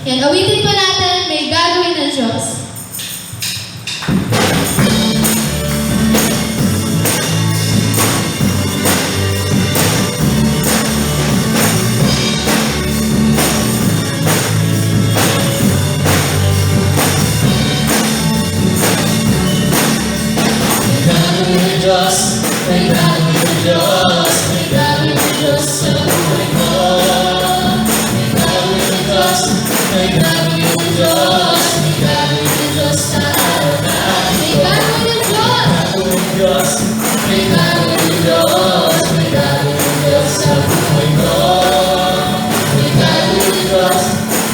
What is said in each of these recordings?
Yan, awitin po natin, may gagawin ng Diyos. May gagawin ng Diyos, may gagawin ng Diyos sa buhay ko. May gagawin ng Diyos, may gagawin ng Diyos, may gagawin ng Diyos sa araw na ito. May gagawin ng Diyos! May gagawin ng Diyos, may gagawin ng Diyos sa buhay ko. May gagawin ng Diyos,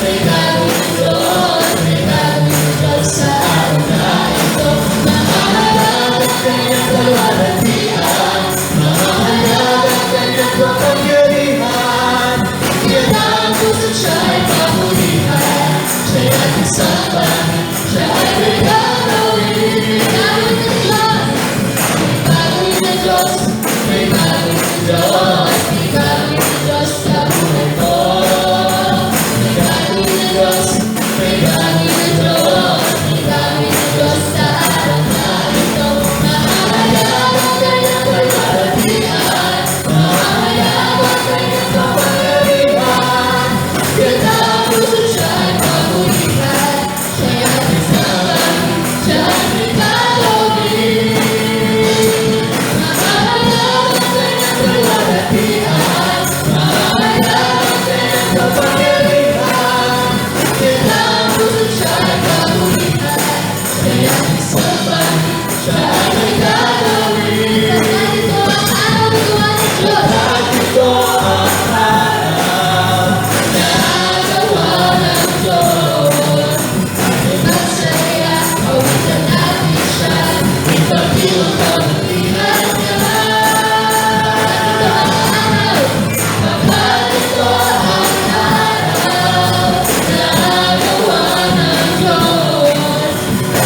may gagawin ng Diyos, may gagawin ng Diyos sa araw na ito. Mamahalag ang kanyang kalwalhatian, mamahalag ang kanyang kapangyarihan. Yan ang puso't siya'y pamulihan, siya'y ating sambahin, siya ay may gagawin. May gagawin ng Diyos! May gagawin ng Diyos, may gagawin ng Diyos sa buhay ko. May gagawin ng Diyos, may gagawin ng Diyos, may gagawin ng Diyos sa araw na ito. Mamahalag ang kanyang kalwalhatian, mamahalag ang kanyang kapangyarihan. Yan ang puso't siya'y pamulihan, siya'y ating sambahin, siya ay may gagawin. Mamahalag ang kanyang kalwalhatian, mamahalag ang kanyang kapangyarihan. Yan ang puso't siya'y pamulihan, siya'y ating sambahin, siya ay may gagawin. Lahat ito ang araw ng Diyos! Nagawa ng Diyos, may magsaya, awitan natin siya, ipagdiwang kabutihan niya. Lahat ito ang araw, nagawa ng Diyos,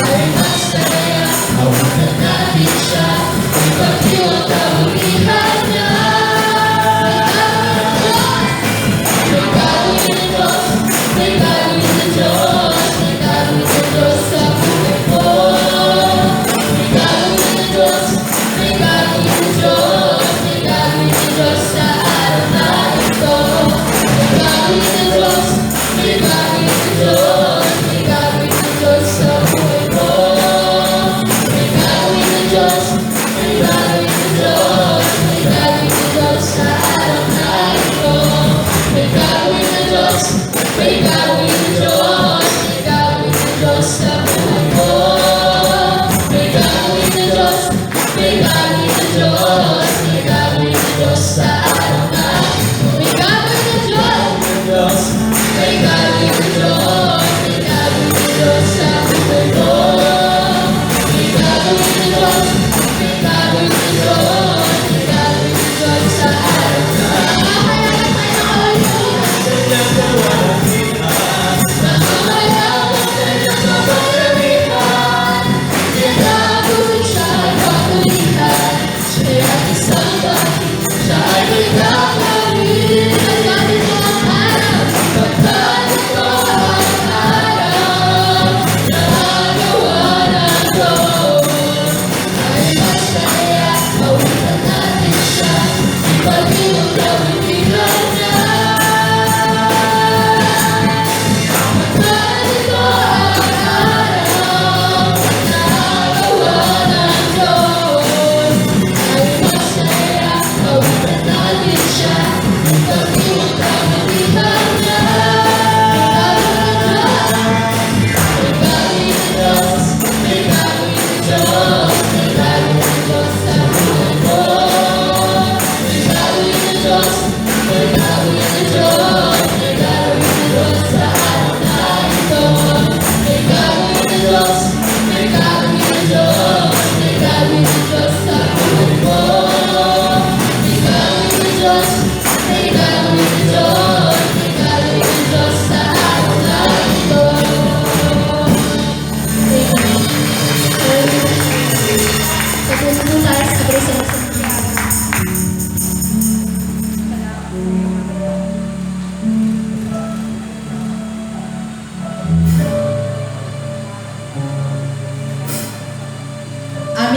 may magsaya, awitan natin siya, ipagdiwang kabutihan niya. May gagawin ng Diyos, may gagawin ng Diyos, may gagawin ng Diyos sa buhay ko. May gagawin ng Diyos, may gagawin ng Diyos, may gagawin ng Diyos sa araw na ito. May gagawin ng Diyos, may gagawin ng Diyos, may gagawin ng Diyos sa buhay ko. May gagawin ng Diyos, may gagawin ng Diyos, may gagawin ng Diyos sa araw na ito. May gagawin ng Diyos, may gagawin ng Diyos, may gagawin ng Diyos sa buhay ko. May gagawin ng Diyos, may gagawin ng Diyos, may gagawin ng Diyos sa araw na ito. May gagawin ng Diyos! May gagawin ng Diyos, may gagawin ng Diyos,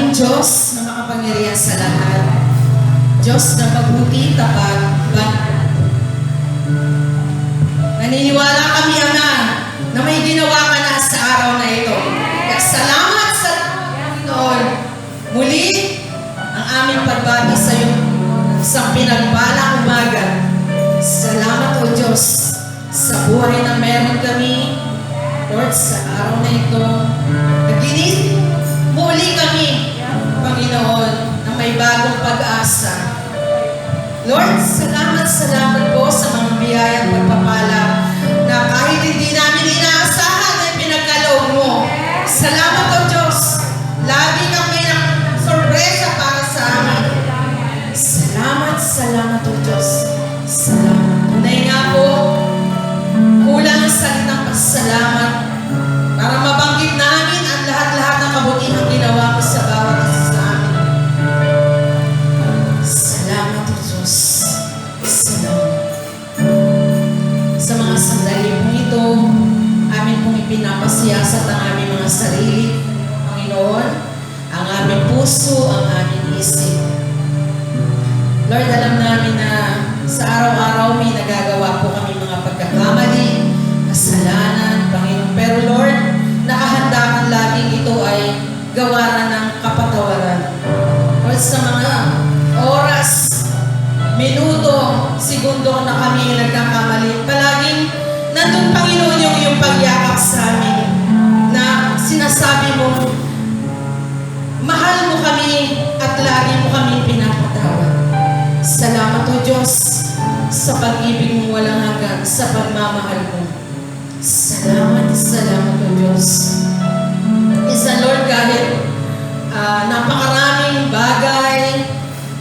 aming Diyos na makapangyarihan sa lahat. Diyos na mabuti, tapat, banal. Naniniwala kami, Ama, na may ginawa ka na sa araw na ito. Kaya salamat sa Panginoon. Muli, ang aming pagbati sa iyo sa pinagpalang umaga. Salamat, O Diyos, sa buhay na meron kami. Lord, sa araw na ito, naginis muli kami, Panginoon, na may bagong pag-asa. Lord, salamat po sa mga biyaya at pagpapala na kahit hindi namin inaasahan ay pinagkaloob mo. Salamat, O Diyos. Lagi kang may sorpresa para sa amin. Salamat, O Diyos. Salamat. Tunay nga po, kulang ang salitang pasalamat para mabanggit namin ang lahat-lahat ng kabutihang ginawa mo sa bawat isa sa amin. Salamat, O Diyos. Salamat. Sa mga sandali pong ito, amin pong ipinapasiyasat ang aming mga sarili, Panginoon, ang aming puso, ang aming isip. Lord, alam namin na sa araw-araw may nagagawa po kami mga pagkakamali, kasalanan, Panginoon. Pero Lord, nakahanda kang laging ito ay gawaran ng kapatawaran. Lord, sa mga oras, minuto, segundo na kami nagkakamali, palaging nandun, Panginoon, yung iyong pagyakap sa amin na sinasabi mo, mahal mo kami at lagi mo kami pinapatawad. Salamat, O Diyos, sa pag-ibig mo walang hanggan, sa pagmamahal mo. Salamat, O Diyos. Isa, Lord, kahit napakaraming bagay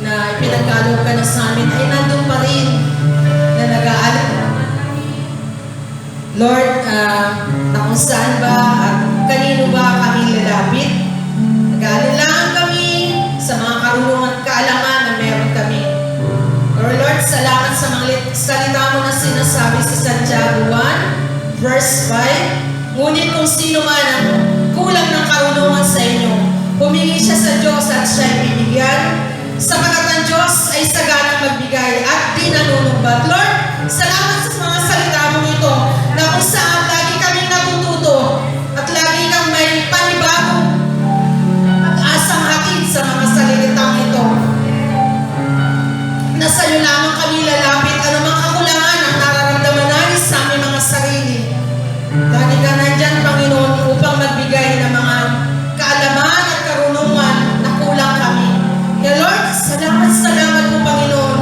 na ipinagkaloob ka na sa amin, ay nandun pa rin na nag-aalala. Lord, na kung saan ba at kanino ba kami lalapit? Nag-aalala kami sa mga karunungan at kaalaman na meron kami. Lord, salamat sa mga salita mo na sinasabi sa Santiago 1, verse 5. Ngunit kung sino man ang kulang ng karunungan sa inyo, humingi siya sa Diyos at siya ay bibigyan. Sapagkat ang Diyos ay saganang magbigay at di nanunumbat. Lord, salamat sa mga salita mo ito na kung saan lagi kaming natututo at lagi kang may panibagong pag-asang hatid sa mga salitang ito. Na sa iyo lamang kami lalapit, anumang kakulangan ang nararamdaman namin sa aming mga sarili. Lagi ka nandyan, Panginoon, upang magbigay ng mga kaalaman at karunungan na kulang kami. Kaya Lord, salamat po, Panginoon.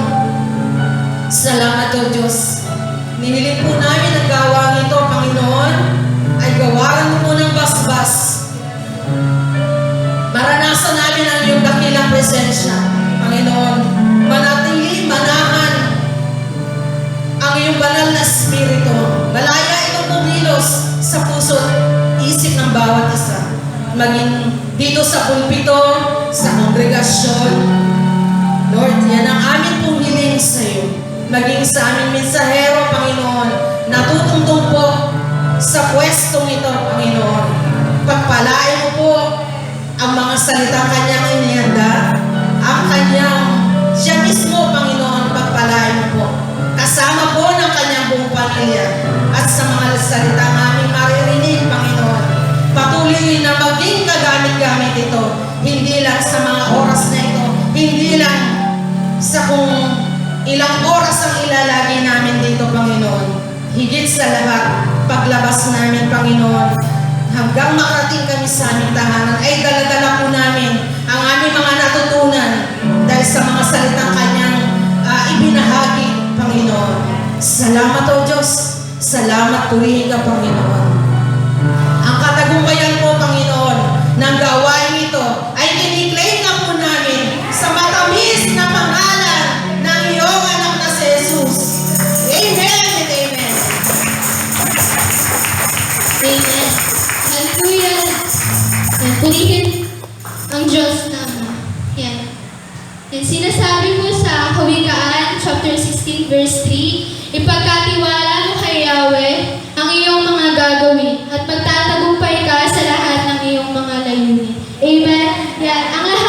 Salamat, O Diyos. Ninilig po namin ang gawang ito, Panginoon, ay gawaran mo munang basbas. Maranasan namin ang iyong dakilang presensya, Panginoon. Manatili, manahan ang iyong banal na spirito. Malaya itong pumilos sa puso at isip ng bawat isa. Maging dito sa pulpito, sa kongregasyon. Lord, yan ang aming pong hiling sa iyo. Maging sa aming mensahero, Panginoon, natutungtong po sa pwestong ito, Panginoon. Pagpalain mo po ang mga salitang kanyang inihanda, ang kanyang siya mismo, Panginoon, pagpalain mo po. Kasama po ng kanyang buong pamilya at sa mga salita aming maririnig, Panginoon. Patuloy na maging kagamit-gamit ito. Hindi lang sa mga oras na ito. Hindi lang sa kung ilang oras ang ilalagay namin dito, Panginoon. Higit sa lahat, paglabas namin, Panginoon, hanggang makarating kami sa aming tahanan, ay dala-dala po namin ang aming mga natutunan dahil sa mga salitang kanyang ibinahagi, Panginoon. Salamat, O Diyos. Salamat, purihin ka, Panginoon. Ang katagumpayan po, Panginoon, ng gawain ito ay diniklaim na po namin sa matamis na pangalan ng iyong anak na si Jesus. Amen and amen. Amen. Hallelujah. Yan, purihin ang Diyos namin. Yan. Yan, sinasabi mo sa Kawikaan, chapter 16, verse 3, ipagkatiwala mo kay Yahweh ang iyong mga gagawin at magtatagumpay ka sa lahat ng iyong mga layunin. Amen. Yan. Ang lahat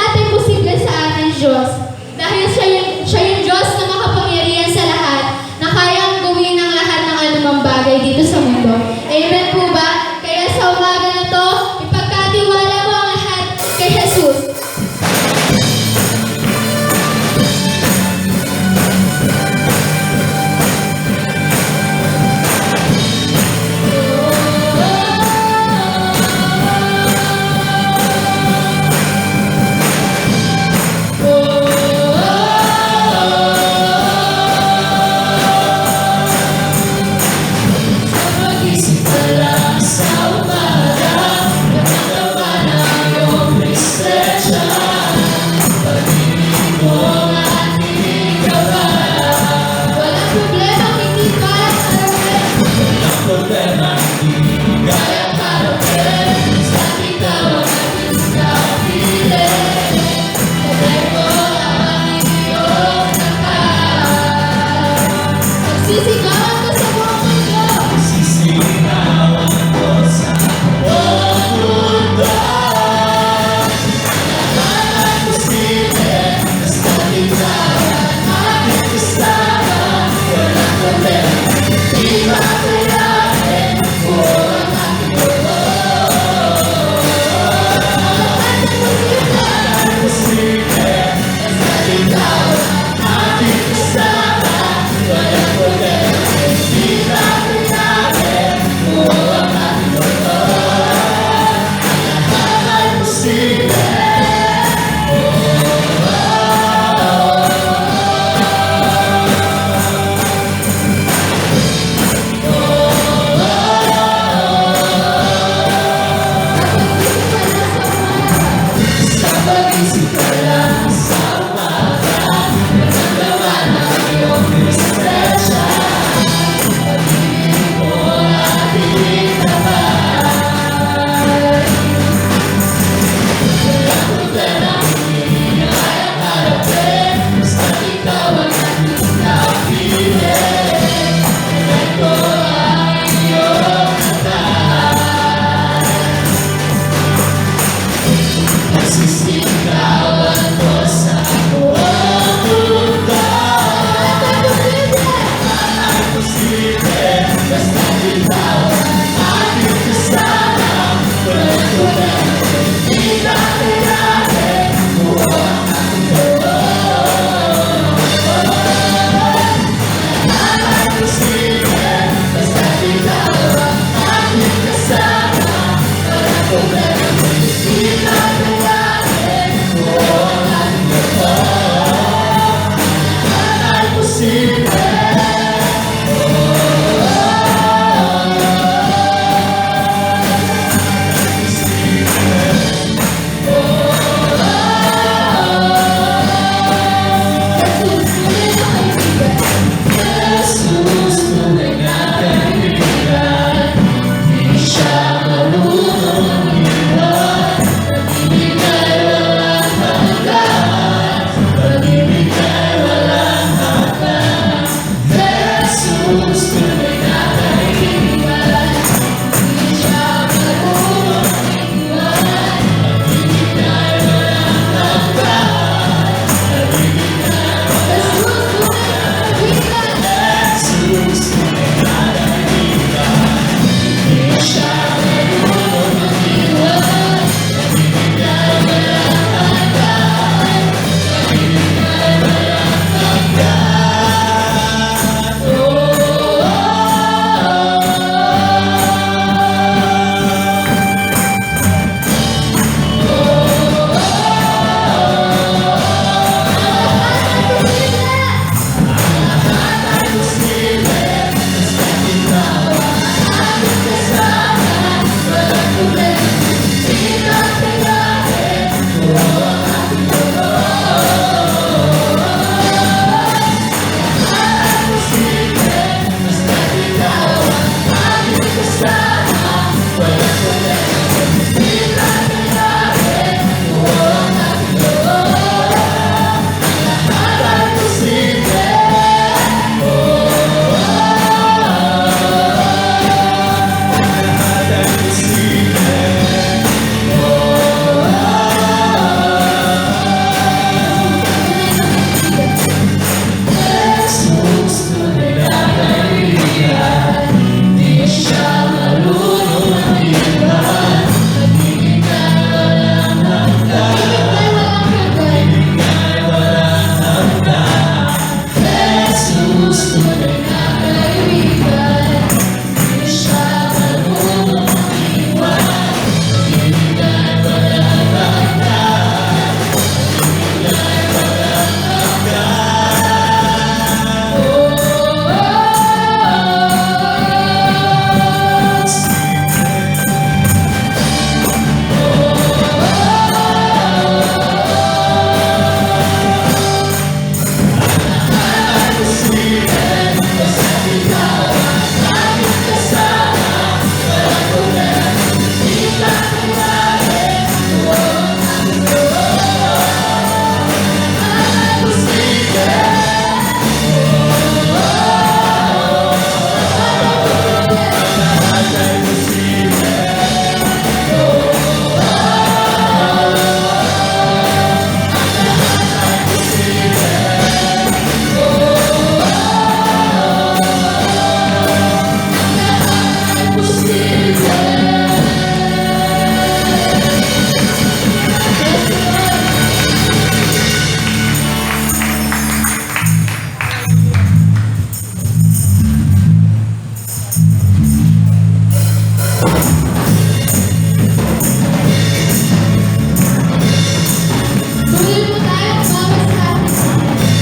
Tuloy po tayo ang bawat sa atin.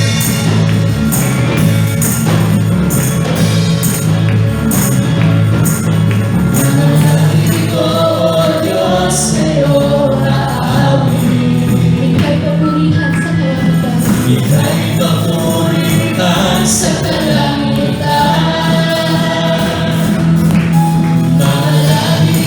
Ito, Diyos, sa'yo aawit. Ika'y papurihan sa kalangitan. Ika'y papurihan sa kalangitan. Mahalagi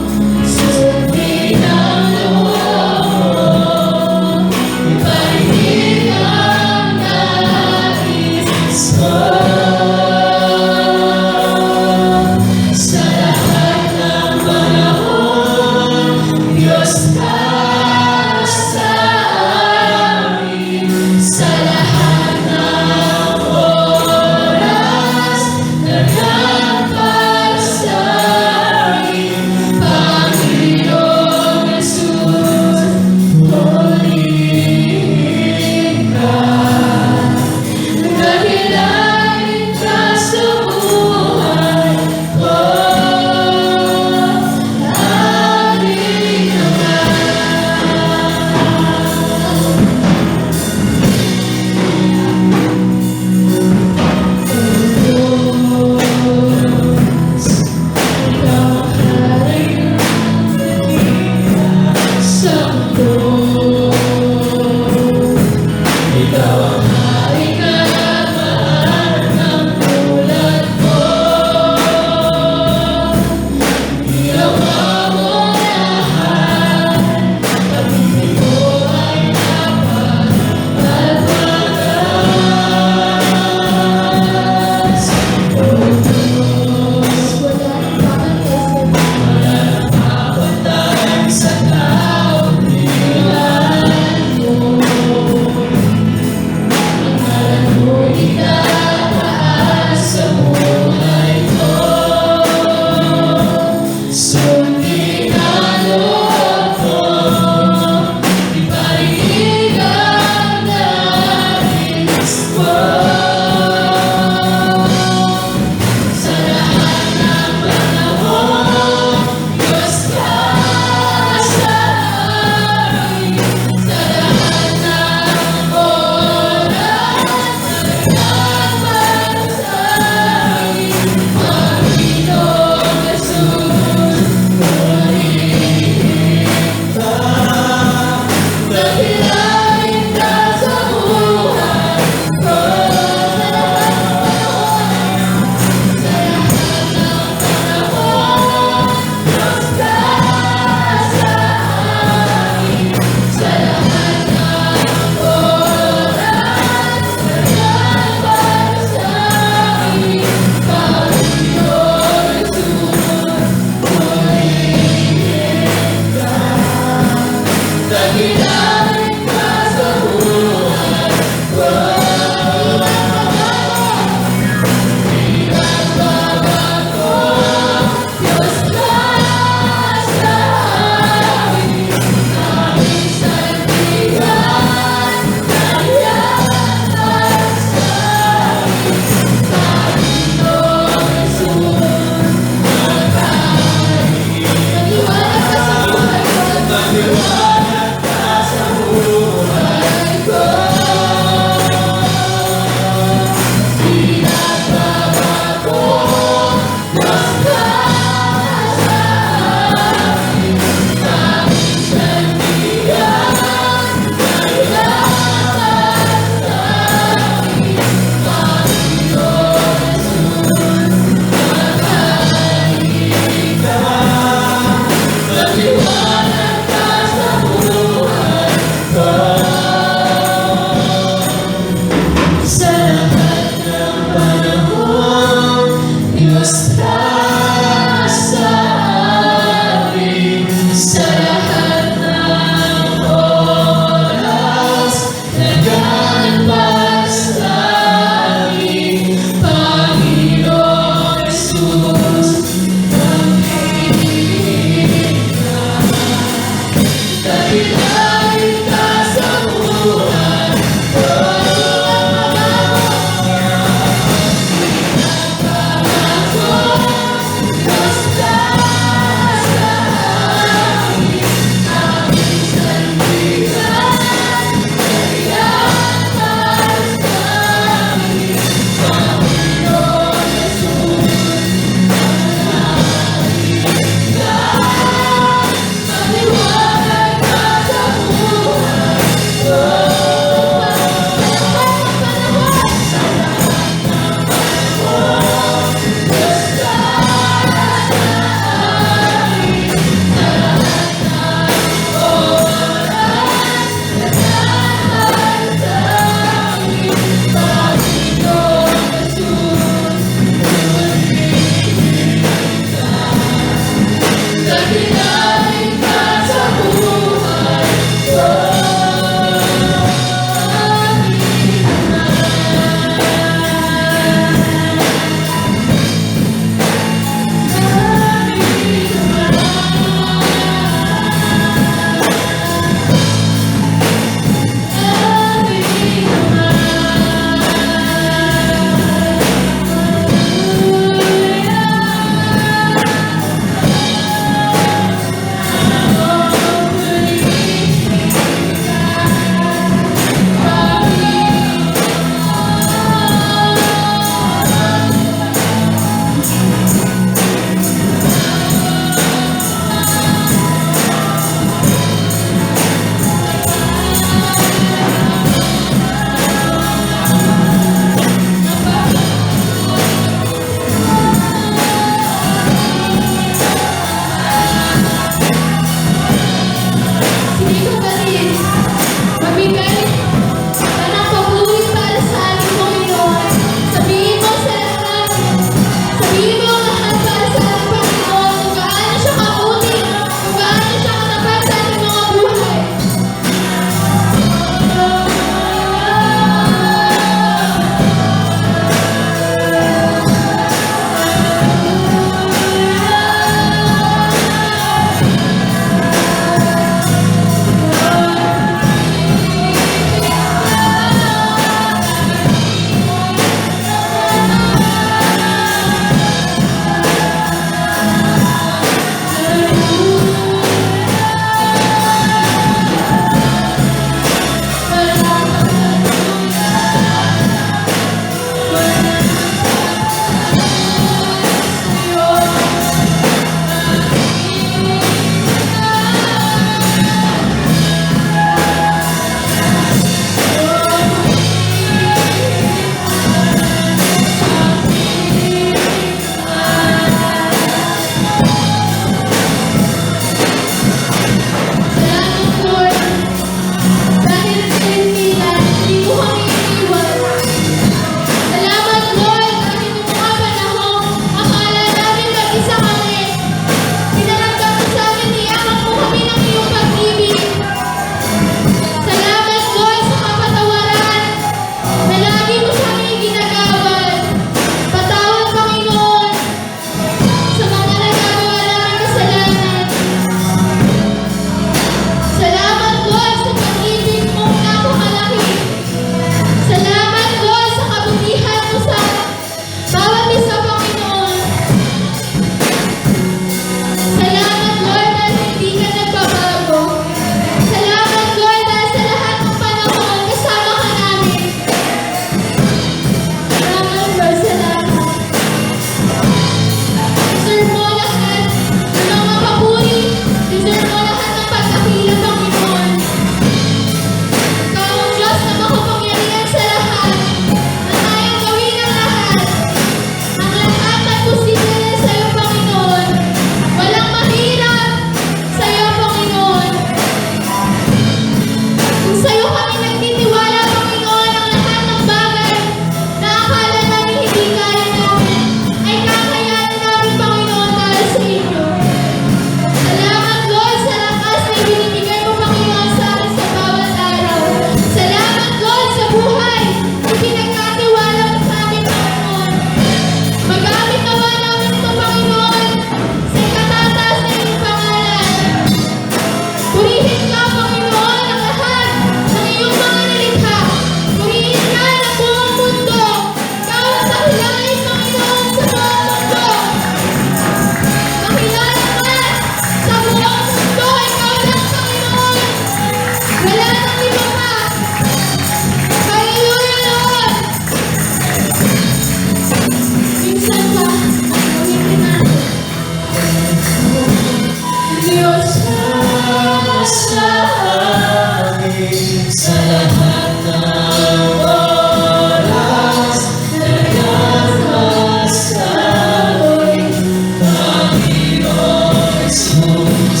sa lahat ng oras, naglakas ako'y Panginoon Jesus.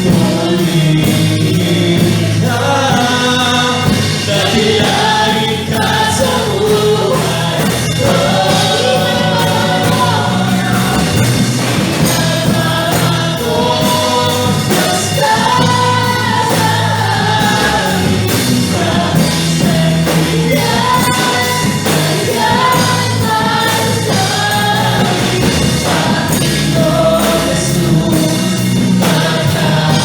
Pumingin ka, dakilain ka sa buhay ko. Basta sa amin, nais na bigyan, kailangan man sa amin, Panginoon Jesus, magkawin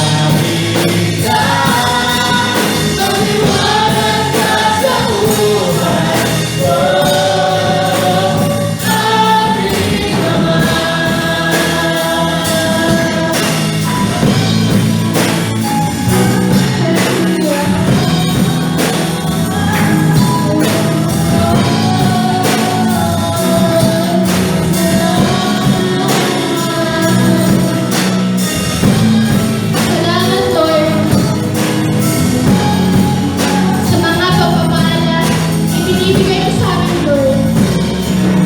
ka, magliwanag ka sa buhay ko, aking Ama. Salamat, Lord, sa mga pagpapala ibinibigay mo sa amin, Lord.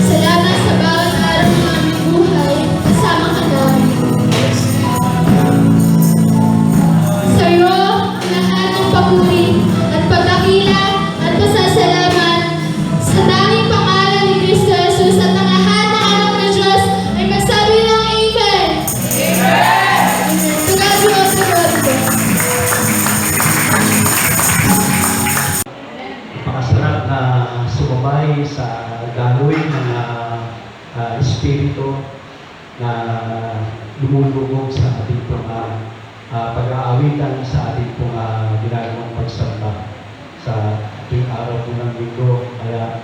Salamat sa bawat araw ng aming buhay, kasama ka namin. Sa iyo, ang lahat ng papuri at pagdakila at pasasalamat sa tanging pangalan ni Kristo Jesus at ang lahat ng anak ng Diyos ay magsabi ng Amen. To God be all the glory. Napakasarap na sumabay sa gagawin ng Espiritu na lumulubog sa ating pag-aawitan sa ating ginagawang pagsamba sa tuwing araw po ng linggo. Kaya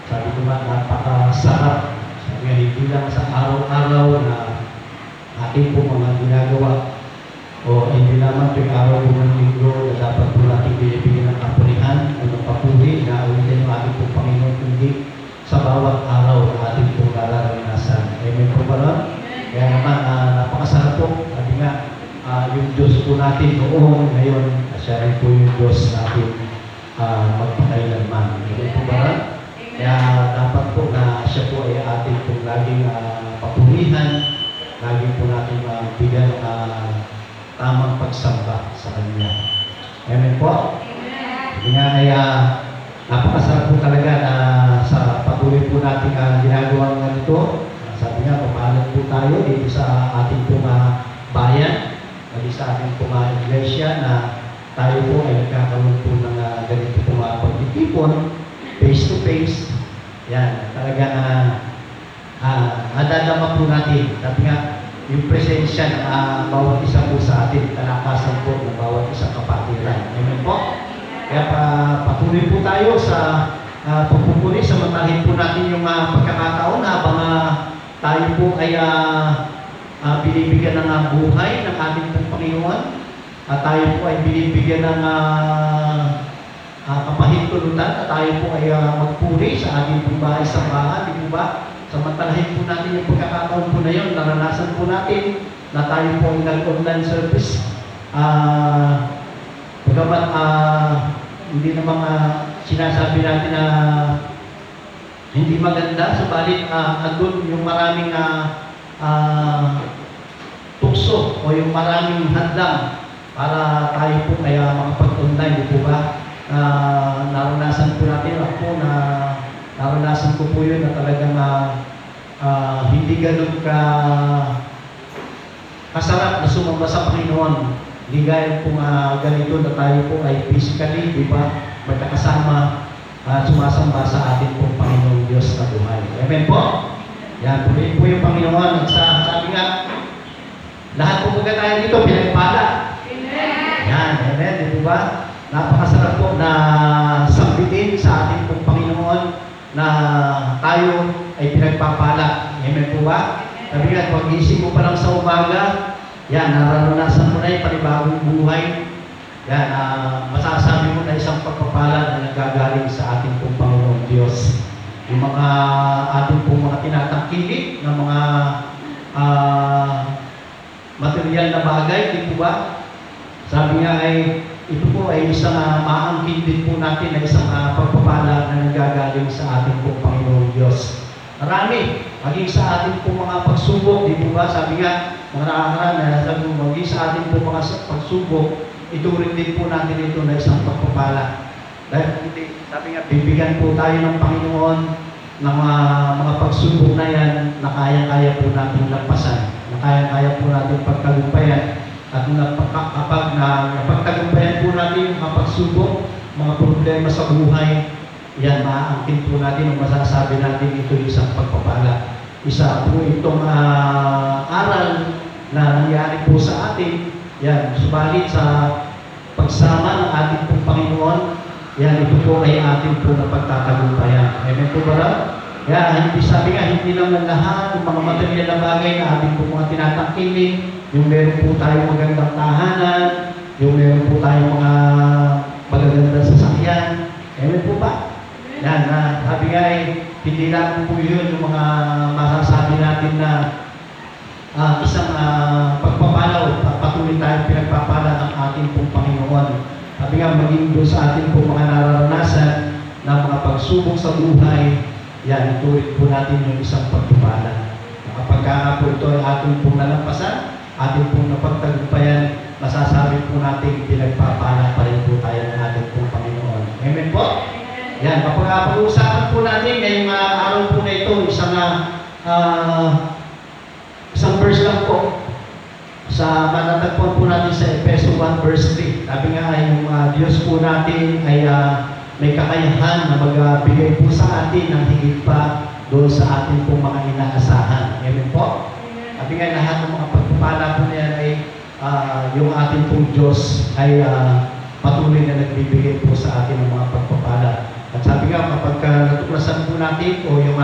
sabi ko nga, napakasarap. Sabi nga, hindi lang sa araw-araw na ating po mga ginagawa o hindi naman tuwing araw po ng linggo na dapat po natin binibigyan ng kapurihan o ng papuri na ulitin yung ating pong Panginoon, kundi sa bawat araw na ating pong nararanasan. Amen po ba nun? Kaya naman, napakasarap po. Sabi nga, yung Diyos po natin noong ngayon, siya rin po yung Diyos natin magpakailanman. Amen po ba nun? Kaya dapat po na siya po ay ating pong laging papurihan, laging po natin bigyan tamang pagsamba sa Kanya. Amen po? Sabi nga ay napakasarap po talaga na sa patuloy po natin ginagawang ganito. Sabi nga, papalad po tayo dito sa ating pong bayan, pati sa ating pong iglesia na tayo po ay nagkakaroon po ng ganito pong pagtitipon, face to face. Yan, talaga nadadama po natin. Sabi nga, yung presensya ng bawat isa po sa atin, kalakasan po ng bawat isang kapatiran. Amen po? Kaya patuloy po tayo sa pagpupuli, samantalahin po natin yung pagkakataon habang tayo po ay binibigyan ng buhay ng ating pong Panginoon at tayo po ay binibigyan ng kapahintulutan at tayo po ay magpuri sa ating pong bahay-sambahan, di po ba? Samantalahin po natin yung pagkakataon po na yun, naranasan po natin na tayo po ay nag-online service. Pagkamat hindi namang sinasabi natin na hindi maganda, subalit andun yung maraming tukso o yung maraming hadlang para tayo po kaya makapag-online, di po ba? Naranasan po natin ako na naranasan ko po yun na talagang hindi ganun kasarap na sumamba sa Panginoon. Hindi gaya po ganito na tayo po ay physically, di ba, magkakasama sumasamba sa ating pong Panginoong Diyos na buhay. Amen po? Yan, purihin po yung Panginoon. At sabi nga, lahat po mga tayo dito, pinagpala. Amen. Yan, amen, di po ba? Napakasarap po na sambitin sa ating pong Panginoon na tayo ay pinagpapala. Amen po ba? Sabi nga, pag-isip mo pa lang sa umaga, yan, naranasan mo na yung panibagong buhay. Yan, masasabi mo na isang pagpapala na nagagaling sa ating pong Panginoon Diyos. Yung mga ating pong mga tinatangkilik na mga material na bagay, di po ba? Sabi nga ay ito po ay isang maangkin din po natin na isang pagpapala na nanggagaling sa ating po Panginoong Diyos. Marami, maging sa ating po mga pagsubok, di po ba? Sabi nga, mga nakakaraan na sabi mo, maging sa ating po mga pagsubok, ito rin din po natin ito na isang pagpapala. Dahil sabi nga, bibigyan po tayo ng Panginoon ng mga pagsubok na yan na kaya-kaya po natin lampasan, na kaya-kaya po natin pagtagumpayan. At kapag napagtagumpayan po natin yung mga pagsubok, mga problema sa buhay, yan, maaangkin po natin o masasabi natin ito isang pagpapala. Isa po itong aral na nangyari po sa atin, yan, subalit sa pagsama ng ating pong Panginoon, yan, ito po ay ating po na pagtatagumpayan. Amen po ba? Kaya hindi sabi nga, hindi lang ng lahat ng mga material na bagay na ating po mga tinatangkilin, yung meron po tayong magandang tahanan, yung meron po tayong mga magagandang sasakyan. Amen po ba? Yan, sabi nga hindi lang po yun yung mga masasabi natin na isang pagpapala o patuloy tayong pinagpapala ng ating pong Panginoon. Sabi nga, maging doon sa ating pong mga nararanasan na mga pagsubok sa buhay, yan, ituloy po natin yung isang pagpapala. Kapag po ito ay ating pong nalampasan, ating pong napagtagumpayan, masasabi po natin pinagpapala pa rin po tayo ng ating pong Panginoon. Amen po? Yan, kapag pag-uusapan po natin ngayong araw po na ito, isang verse lang po sa matatagpuan po natin sa Efeso 1 verse 3. Sabi nga ay yung Diyos po natin ay may kakayahan na magbigay po sa atin ng higit pa doon sa ating pong mga inaasahan. Amen po? Sabi nga lahat ng mga pagpapala po na yan ay yung ating pong Diyos ay patuloy na nagbibigay po sa atin ng mga pagpapala. At sabi nga, kapag natuklasan po natin o yung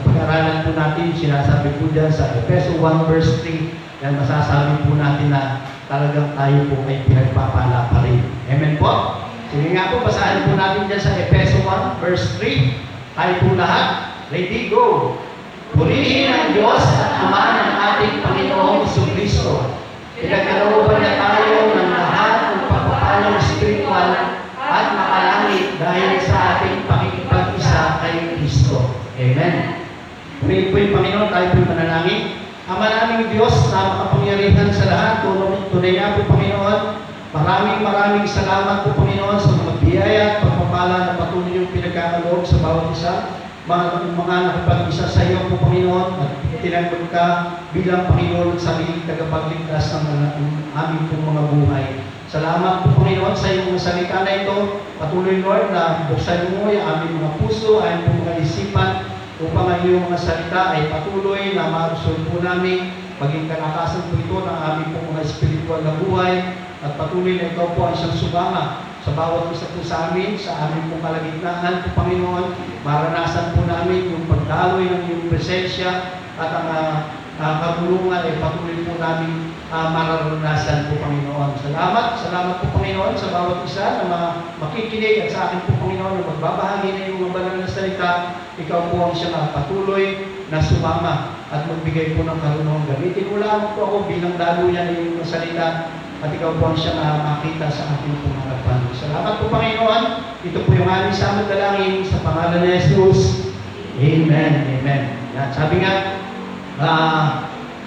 pag-aralan po natin, sinasabi po dyan sa Efeso 1 verse 3, yan masasabi po natin na talagang tayo po ay pinagpapala pa rin. Amen po? Sige nga po, basahin po natin dyan sa Efeso 1 verse 3. Tayo po lahat, ready, go! Purihin ang Diyos at Ama ng ating Panginoong Jesucristo. Pinagkalooban niya tayo ng lahat ng pagpapalang spiritual at makalangit dahil sa ating pakikipag-isa kay Kristo. Amen. Purihin po yung Panginoon, tayo po yung manalangin. Ama naming Diyos na makapangyarihan sa lahat, tunay nga po Panginoon, maraming salamat po Panginoon sa mga biyaya at pagpapala na patuloy yung pinagkakaloob sa bawat isa. Mga nakapag-isa sa iyo po Panginoon at tinanggap ka bilang Panginoon at sariling tagapagligtas ng aming pong mga buhay. Salamat po Panginoon sa iyong mga salita na ito. Patuloy Lord na buksan mo yung aming mga puso, aming pong mga isipan upang ang iyong mga salita ay patuloy na marusol po namin maging kalakasan po ito ng aming pong mga spiritual na buhay at patuloy na ito po ang siyang sumama sa bawat isa po sa amin, sa aming pong kalagitnaan po Panginoon. Maranasan po namin yung pagdaloy ng iyong presensya at ang kabulungan ay patuloy po namin mararanasan po Panginoon. Salamat po Panginoon sa bawat isa na makikinig at sa akin po Panginoon na magbabahagi na yung mga banal na salita. Ikaw po ang siyang patuloy na sumama at magbigay po ng karunungan. Gamitin mo lamang po ako bilang daluyan ng iyong salita at ikaw po ang siyang makita sa ating pong harapan. Salamat po Panginoon. Ito po yung aming samad dalangin sa pangalan ni Jesus. Amen. Amen. Yan. Sabi nga,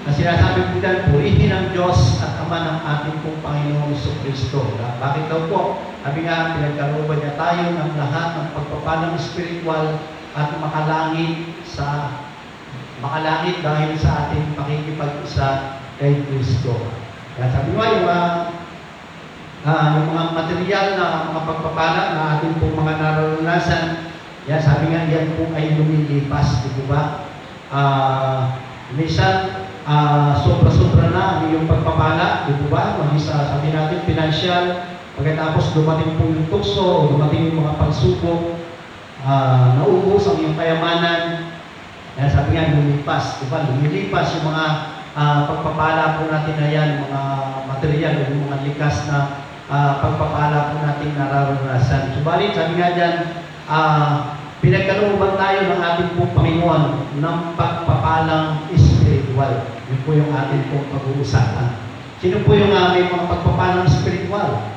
na sinasabi po dyan, purihin ang Diyos at Ama ng ating pong Panginoong Jesucristo. Bakit daw po? Sabi nga, pinagkalooban niya tayo ng lahat ng pagpapalang spiritual at makalangit dahil sa ating pakikipag-isa kay Kristo. Kaya sabi nga, yung mga material na mga pagpapala na ating pong mga naranasan, yan, sabi nga, yan po ay lumilipas, di ba? Minsan, sobra-sobra na ang iyong pagpapala, di ba? Sabi natin, financial, pagkatapos dumating po yung tukso o dumating yung mga pagsubok, naubos ang iyong kayamanan, kaya sabi nga, lumilipas, di ba? Lumilipas yung mga pagpapala po natin na yan, mga material o yung mga likas na pagpapala po natin nararanasan. Subalit, sabi nga dyan, pinagkalooban tayo ng ating pong Panginoon ng pagpapalang spiritual. Yun po yung ating pong pag-uusapan. Sino po yung may mga pagpapalang spiritual?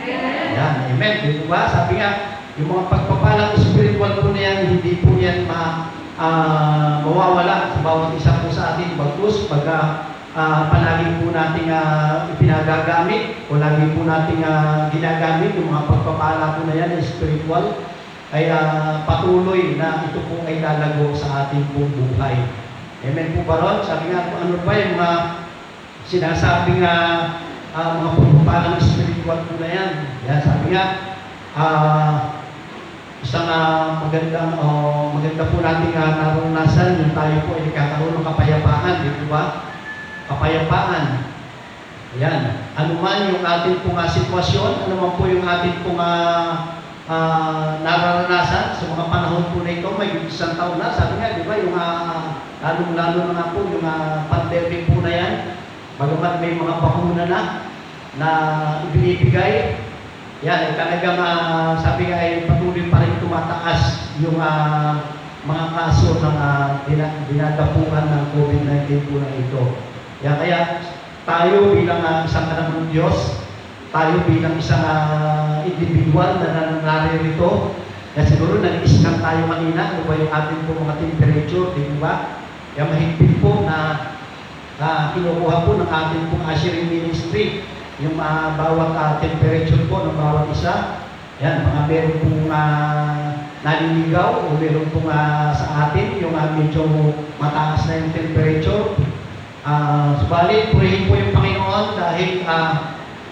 Ayan, amen. Di ba? Sabi nga, yung mga pagpapalang spiritual po na yan, hindi po yan mawawala sa bawat isa po sa atin. Bagkus, palagi po nating ipinagagamit o lagi po nating ginagamit yung mga pagpapala po na yan, spiritual, ay patuloy na ito po ay lalago sa ating pong buhay. Amen po ba ron? Sabi nga, ano ba yung mga sinasabing mga pagpapalang spiritual po na yan? Yan, sabi nga, isang maganda po nating naranasan yung tayo po ay nagkakaroon ng kapayapaan, di ba? Kapayapaan. Ayan. Ano man yung ating pong sitwasyon, ano man po yung ating pong nararanasan sa mga panahon po na ito, may isang taon na, sabi nga, di ba, yung lalo na nga po, yung pandemic po na yan, bagamat may mga bakuna na ibinibigay, yan, talagang sabi nga ay patuloy pa rin tumataas yung mga kaso ng dinadapuan ng COVID-19 po na ito. Yan, kaya tayo bilang isang anak ng Diyos, tayo bilang isang individual na naririto, kaya siguro nag-iskan tayo kanina, ano ba yung ating po mga temperature, di ba? Kaya mahigpit po na kinukuha po ng ating pong ushering ministry, yung bawat temperature po ng bawat isa. Yan, mga meron pong naliligaw o meron pong sa atin yung medyo mataas na yung temperature. Subalit, purihin po yung Panginoon dahil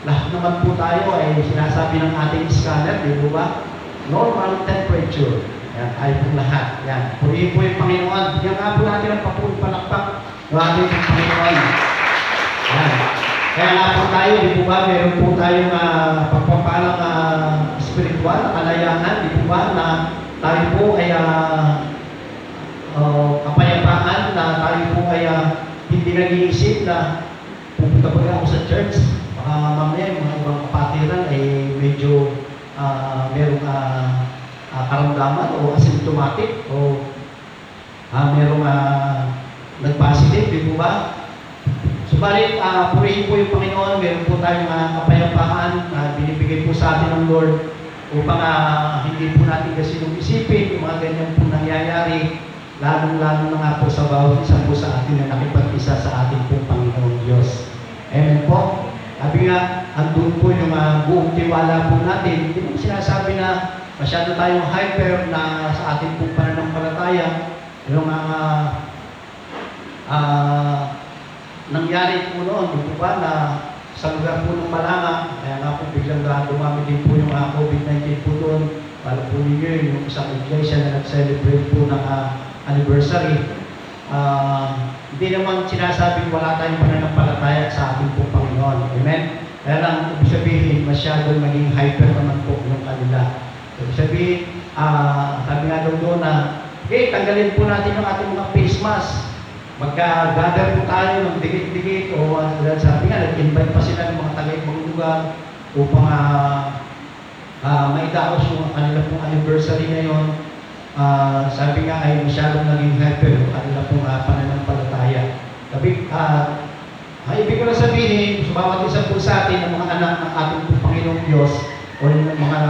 lahat naman po tayo ay sinasabi ng ating scanner, di ba? Normal temperature. Yan, tayo pong lahat. Yan, purihin po yung Panginoon. Yan nga po natin ang palakpak ng ating Panginoon. Yan. Kaya nga po tayo, di po ba, meron po tayong pagpapalang spiritual, kalayahan, di po ba, na tayo po ay kapayapaan, na tayo po ay hindi nag-iisip na pupunta ba ako sa church, mamaya mga ibang kapatiran ay medyo merong karamdaman o asymptomatic o merong nag-positive, di po ba? Subalit, purihin po yung Panginoon, meron po tayong kapayapaan na binibigay po sa atin ng Lord upang hindi po natin kasi nung isipin yung mga ganyan po nangyayari, lalong-lalo na nga po sa bawat isa po sa atin na nakipag-isa sa ating pong Panginoon Diyos. Amen po. Sabi nga, andun po yung buong tiwala po natin. Hindi mo sinasabi na masyado tayong hyper na sa ating pong pananampalataya. Yung nangyari po noon, di po ba, na sa lugar po ng Malanga, kaya nga po biglang dumami din po yung COVID-19 po doon, para po ninyo yung isang iglesia na nag-celebrate po ng anniversary. Hindi naman sinasabing wala tayong pananampalataya sa ating pong Panginoon. Amen? Kaya lang, ibig sabihin, masyadong maging hyper naman po yung kanila. Ibig sabihin, sabi nga doon na, okay, tanggalin po natin ang ating mga face mask. Magka-gather po tayo ng dikit-dikit o sabi nga, nag-invite pa sila ng mga taga-ibang lugar upang maidaos yung kanila pong anniversary ngayon. Sabi nga ay masyadong naging hyper yung kanila pong pananampalataya. Sabi, ibig ko na sabihin, sa bawat isa po sa atin, ng mga anak ng ating pong Panginoong Diyos o ng mga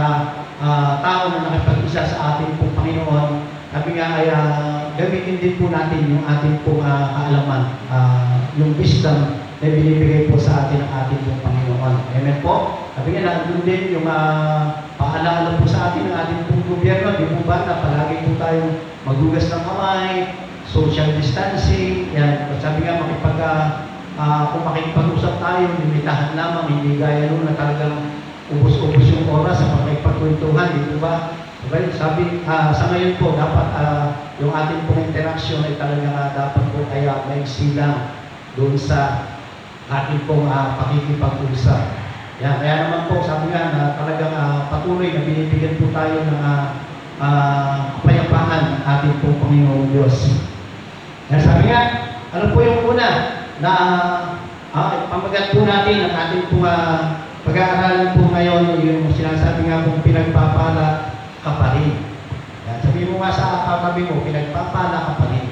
tao na nakipag-isa sa ating pong Panginoon, sabi nga ay gamitin din po natin yung ating pong kaalaman, yung wisdom na binibigay po sa atin ng ating pong Panginoon. Amen po? Sabi nga, nandun din yung paalala po sa atin ng ating pong gobyerno, di po ba, na palagi po tayong maghugas ng kamay, social distancing, yan. Sabi nga, kung makikipag-usap tayo, limitahan lamang, hindi gaya nun na talagang ubos-ubos yung oras sa pakikipagkwentuhan, di po ba? Okay, sabi, sa ngayon po, dapat yung ating pong interaction ay talagang dapat po kaya may silang doon sa ating pong pakikipag-usap. Yan, kaya naman po, sabi nga na talagang patuloy na binibigyan po tayo ng kapayapaan ng ating pong Panginoong Diyos. Yan, sabi nga, ano po yung una na pamagat po natin ang ating pong pag-aaralan po ngayon, yung sinasabi nga pong pinagpapala ka pa rin. Yan, sabi mo nga sa katabi mo, pinagpapala ka pa rin.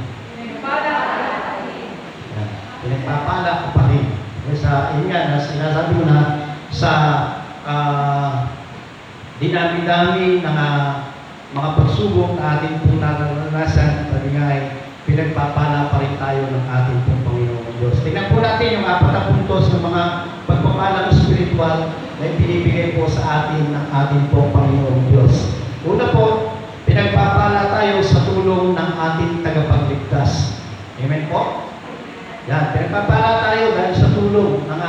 Yan, pinagpapala ka pa rin. Sa, yun nga, sinasabi mo na sa dinami-dami ng mga pagsubok na ating pong naranasan, sabi nga ay pinagpapala pa rin tayo ng ating pong Panginoong Diyos. Tingnan po natin yung 4 na puntos ng mga pagpapalang spiritual na ibinibigay po sa atin ng ating pong Panginoong Diyos. Una po, pinagpapala tayo sa tulong ng ating tagapagligtas. Amen po? Yan, pinagpapala tayo dahil sa tulong ng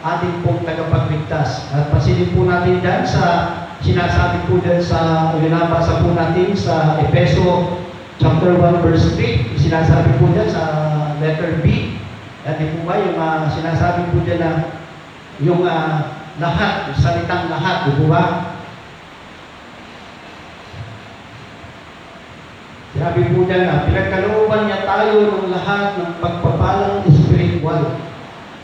ating pong tagapagligtas. At pansinin po natin dyan sa sinasabi po dyan sa, binabasa po natin sa Efeso chapter 1 verse 3, sinasabi po dyan sa letter B. At di po ba yung sinasabi po dyan na yung lahat, yung salitang lahat, di po ba? Sinabi po dyan na pinagkalooban niya tayo ng lahat ng pagpapalang spiritual.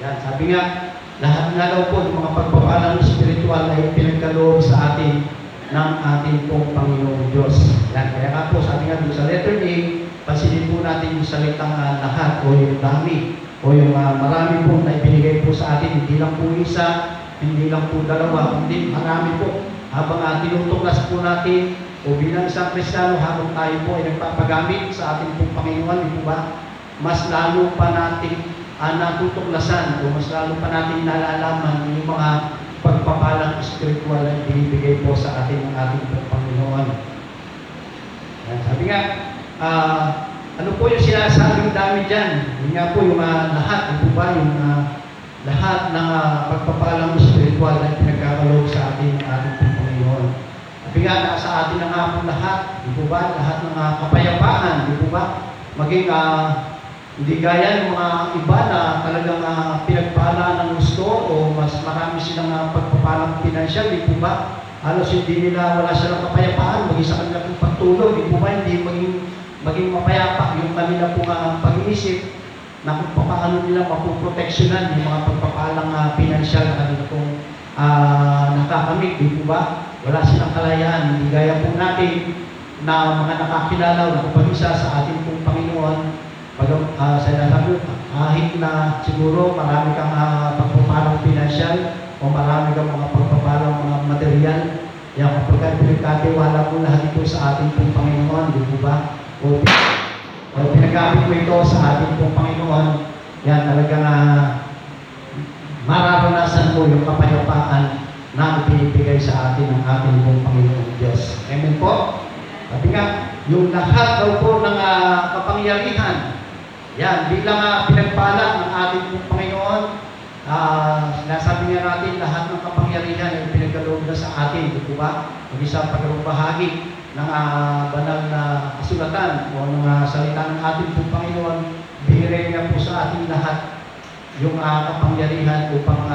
Yan, sabi nga, lahat na daw po ng mga pagpapalang spiritual ay pinagkaloob sa atin ng ating pong Panginoong Diyos. Yan, kaya nga po, sabi nga doon sa letter A, pansinin po natin yung salitang lahat o yung dami o yung marami po na ibinigay po sa atin, hindi lang po isa, hindi lang po dalawa, kundi marami po. Habang tinutuklas po natin o bilang isang Kristiyano, habang tayo po ay nagpapagamit sa ating pong Panginoon, di po ba? Mas lalo pa natin natutuklasan o mas lalo pa natin nalalaman yung mga pagpapalang spiritual na binibigay po sa atin ng ating Panginoon. Yan, sabi nga, ano po yung sinasabing dami dyan? Yun nga po yung lahat, di po ba? Yung lahat ng pagpapalang spiritual na pinagkakaloob sa atin ng ating Panginoon. Sabi nga, nasa atin na nga po lahat, di po ba? Lahat ng kapayapaan, di po ba? Maging hindi gaya ng mga iba na talagang pinagpala ng gusto o mas marami silang pagpapalang pinansyal, di po ba? Halos hindi nila, wala silang kapayapaan, maging sa kanilang pagtulog, di po ba? Hindi maging mapayapa yung kanila pong pag-iisip na kung paano nila mapuproteksyonan yung mga pagpapalang pinansyal na kanila pong nakakamit, di po ba? Wala silang kalayaan, hindi gaya po natin na mga nakakilala o nakapag-isa sa ating pong Panginoon. Sinasabi, kahit na siguro marami kang pagpapalang pinansyal o marami kang mga pagpapalang mga material, yan kapag pinagkatiwala mo lahat ito sa ating pong Panginoon, di po ba? O pinagamit mo ito sa ating pong Panginoon, yan talagang mararanasan mo yung kapayapaan na ibinibigay sa atin ng ating pong Panginoon Diyos. Amen po? Sabi nga, yung lahat daw po ng kapangyarihan, yan, bilang pinagpala ng ating pong Panginoon, sinasabi nga natin lahat ng kapangyarihan ay pinagkaloob na sa atin, di po ba? Ang isang pagkakabahagi ng banal na kasulatan o ng salita ng ating pong Panginoon, binigay niya po sa ating lahat yung kapangyarihan upang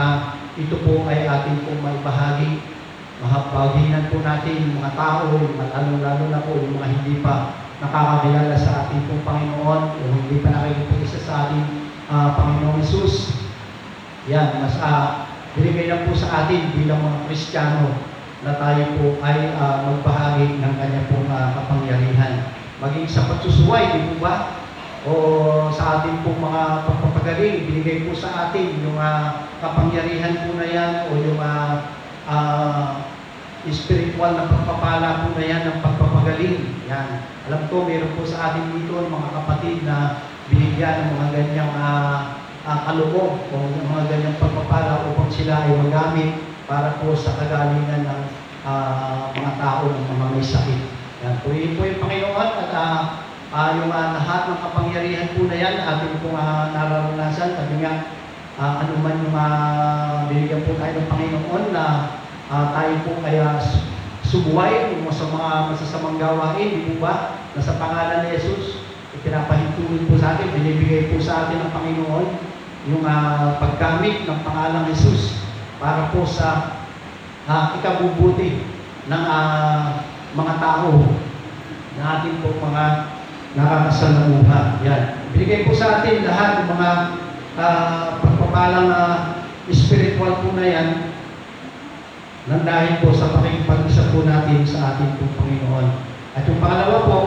ito po ay ating pong maibahagi. Mahabaginan po natin yung mga tao, lalo na po yung mga hindi pa nakakakilala sa ating pong Panginoon o hindi pa nakikipag-isa sa ating Panginoong Hesus. Yan, mas binigay na po sa atin bilang mga Kristiyano na tayo po ay magbahagi ng kanya pong kapangyarihan. Maging sa pagsusuway, di po ba? O sa ating pong mga pagpapagaling, binigay po sa atin yung kapangyarihan po na yan o yung spiritual na pagpapala po na yan ng pagpapagaling. Yan. Alam ko, meron po sa atin dito mga kapatid na binigyan ng mga ganyang kaloob o mga ganyang pagpapala upang sila ay magamit para po sa kagalingan ng mga tao ng mga may sakit. Yan. Purihin po yung Panginoon at yung lahat ng kapangyarihan po na yan ating pong nararanasan. Sabi nga, ano man yung binigyan po tayo ng Panginoon na tayo po kaya subuhay sa mga masasamang gawain, di po ba? Na sa pangalan ni Jesus, ipinapahintulot po sa atin, binibigay po sa atin ng Panginoon yung paggamit ng pangalan ni Jesus para po sa ikabubuti ng mga tao na ating po mga nakakasalamuha. Yan. Binigay po sa atin lahat ng mga pagpapalang spiritual po na yan nang dahil po sa pakikipag-isa po natin sa ating pong Panginoon. At yung pangalawa po,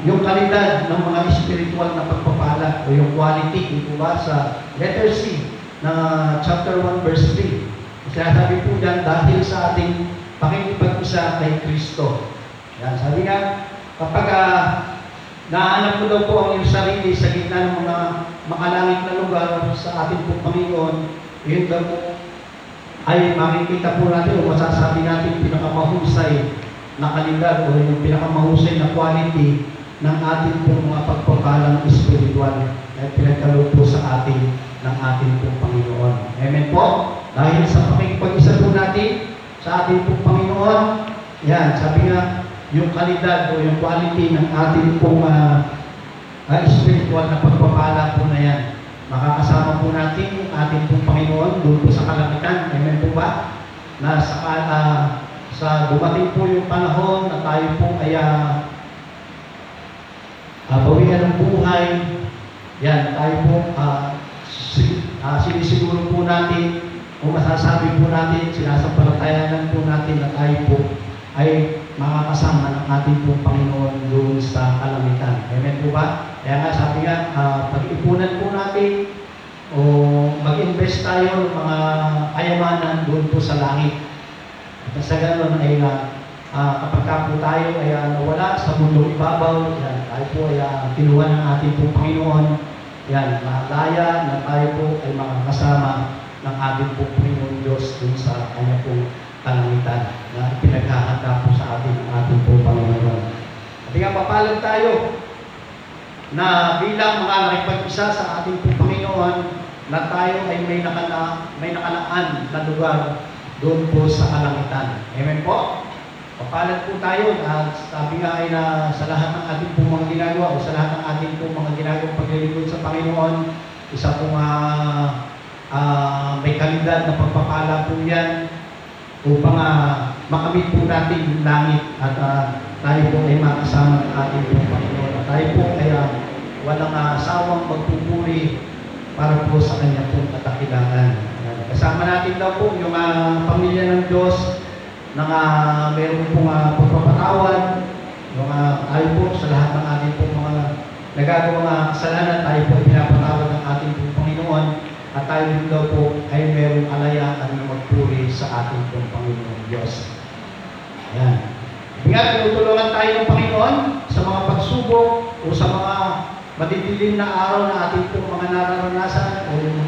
yung kalidad ng mga spiritual na pagpapala o yung quality, ito ba sa letter C na chapter 1 verse 3. Sinasabi po dyan, dahil sa ating pakikipag-isa kay Kristo. Yan, sabi nga, kapag nahanap mo daw po ang iyong sarili sa gitna ng mga makalangit na lugar sa ating pong Panginoon, yun daw po ay makikita po natin o masasabi natin pinakamahusay na kalidad o yung pinakamahusay na quality ng ating pong mga pagpapalang espiritual na pinagkaloob po sa atin ng ating pong Panginoon. Amen po? Dahil sa pakikipag-isa po natin sa ating pong Panginoon, yan, sabi nga, yung kalidad o yung quality ng ating pong spiritual na pagpapala po na yan. Makakasama po natin yung ating pong Panginoon doon po sa kalangitan. Amen po ba? Na sa dumating po yung panahon na tayo po ay bawian ng buhay. Yan, tayo po sinisiguro po natin o masasabi po natin, sinasampalatayanan po natin na tayo po ay makakasama ng ating pong Panginoon doon sa kalangitan. Amen po ba? Kaya nga sabi nga, pag-ipunan po natin o mag-invest tayo ng mga kayamanan doon po sa langit. At sa ganoon ay kapag po tayo ay nawala sa mundong ibabaw, yan, tayo po ay kinuha ng ating pong Panginoon. Yan, malaya na tayo po ay makakasama ng ating pong Panginoon Diyos doon sa kanya pong kalangitan na pinaghahanda po sa ating pong Panginoon. At nga papalag tayo na bilang mga nakipag-isa sa ating pong Panginoon na tayo ay may nakalaan na lugar doon po sa kalangitan. Amen po? Papalag po tayo na sabi nga ay na sa lahat ng ating pong mga ginagawa o sa lahat ng ating pong mga ginagawang paglilingkod sa Panginoon, isa pong may kalidad na pagpapala po yan upang makamit po natin yung langit at tayo po ay makasama ng ating pong Panginoon. At tayo po ay walang sawang magpupuri para po sa kanya pong katakilangan. Kasama natin daw po yung pamilya ng Diyos na meron pong pagpapatawad. Yung tayo po sa lahat ng ating pong mga nagagawang kasalanan, tayo po ay pinapatawad ng ating pong Panginoon. At tayo din daw po ay merong kalayaan na magpuri sa ating pong Panginoon Diyos. Ayan. Kaya tinutulungan tayo ng Panginoon sa mga pagsubok o sa mga madidilim na araw na ating pong mga nararanasan o yung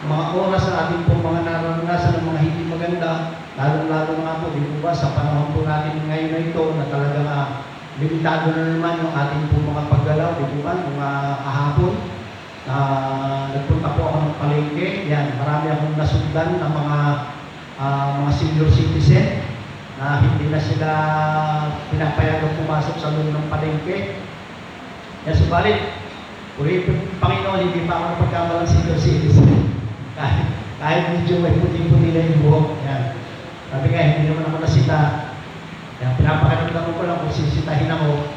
mga oras na ating pong mga nararanasan ng mga hindi maganda, lalo-lalo na po, di po ba, sa panahon po natin ngayon na ito na talagang limitado na naman yung ating pong mga paggalaw, di po ba, yung kahapon. Nagpunta po ako ng palengke. Yan, marami akong nasundan ng mga senior citizen na hindi na sila pinapayagang pumasok sa loob ng palengke. Yan, subalit, Panginoon, hindi pa ako napagkamalang senior citizen. Kahit medyo may puti-puti na yung buhok. Yan. Sabi nga, hindi naman ako nasita. Yan, pinapakaramdam ko lang kung sisitahin ako.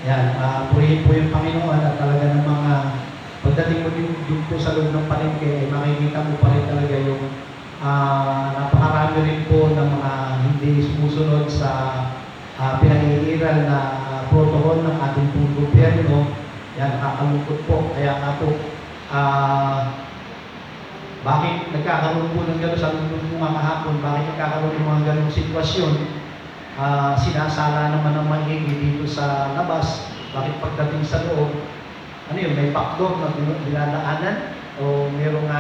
Yan, purihin po yung Panginoon at talaga ng mga pagdating mo din po sa loob ng palengke, ay makikita mo pa rin talaga yung napakarami rin po ng mga hindi sumusunod sa pinag-iiral na protocol ng ating pong gobyerno. Yan, nakakalungkot po. Kaya nga po, bakit nagkakaroon po ng gano'n sa loob ng mga kahapon, bakit nagkakaroon ng mga gano'ng sitwasyon? Sinasala naman ng maigi dito sa labas. Bakit pagdating sa loob, ano yun, may backdoor na dinadaanan o mayroong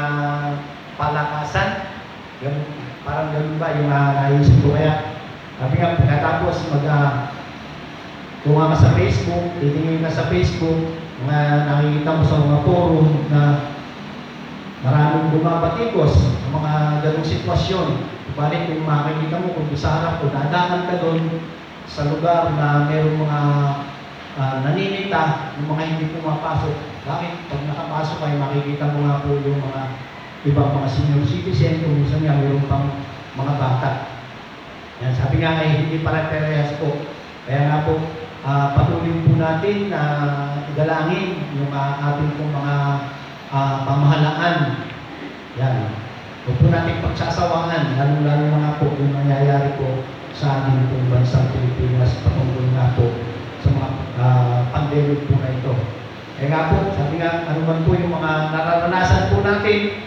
palakasan, parang gano'n ba yung naisip ko. Kaya sabi nga, pagkatapos kung ka sa Facebook, titingin ka sa Facebook, nakikita mo sa mga forum na maraming bumabatikos sa mga ganong sitwasyon. Balik kung makikita mo, kung sa harap ko, dadaan ka doon sa lugar na mayroong mga naninita, yung mga hindi pumapasok. Bakit? Pag nakapasok ay makikita mo nga po yung mga ibang mga senior citizen, kung minsan nga mayroong pang mga bata. Yan, sabi nga ay hindi pare-parehas po. Kaya nga po, patuloy po natin na igalangin yung ating pong mga pamahalaan. Yan. Huwag po natin pagsasawaan, lalo-lalo na po yung nangyayari po sa ating pong bansang Pilipinas patungkol nga po sa mga pandemic po na ito. Kaya nga po, sabi nga, ano man po yung mga nararanasan po natin,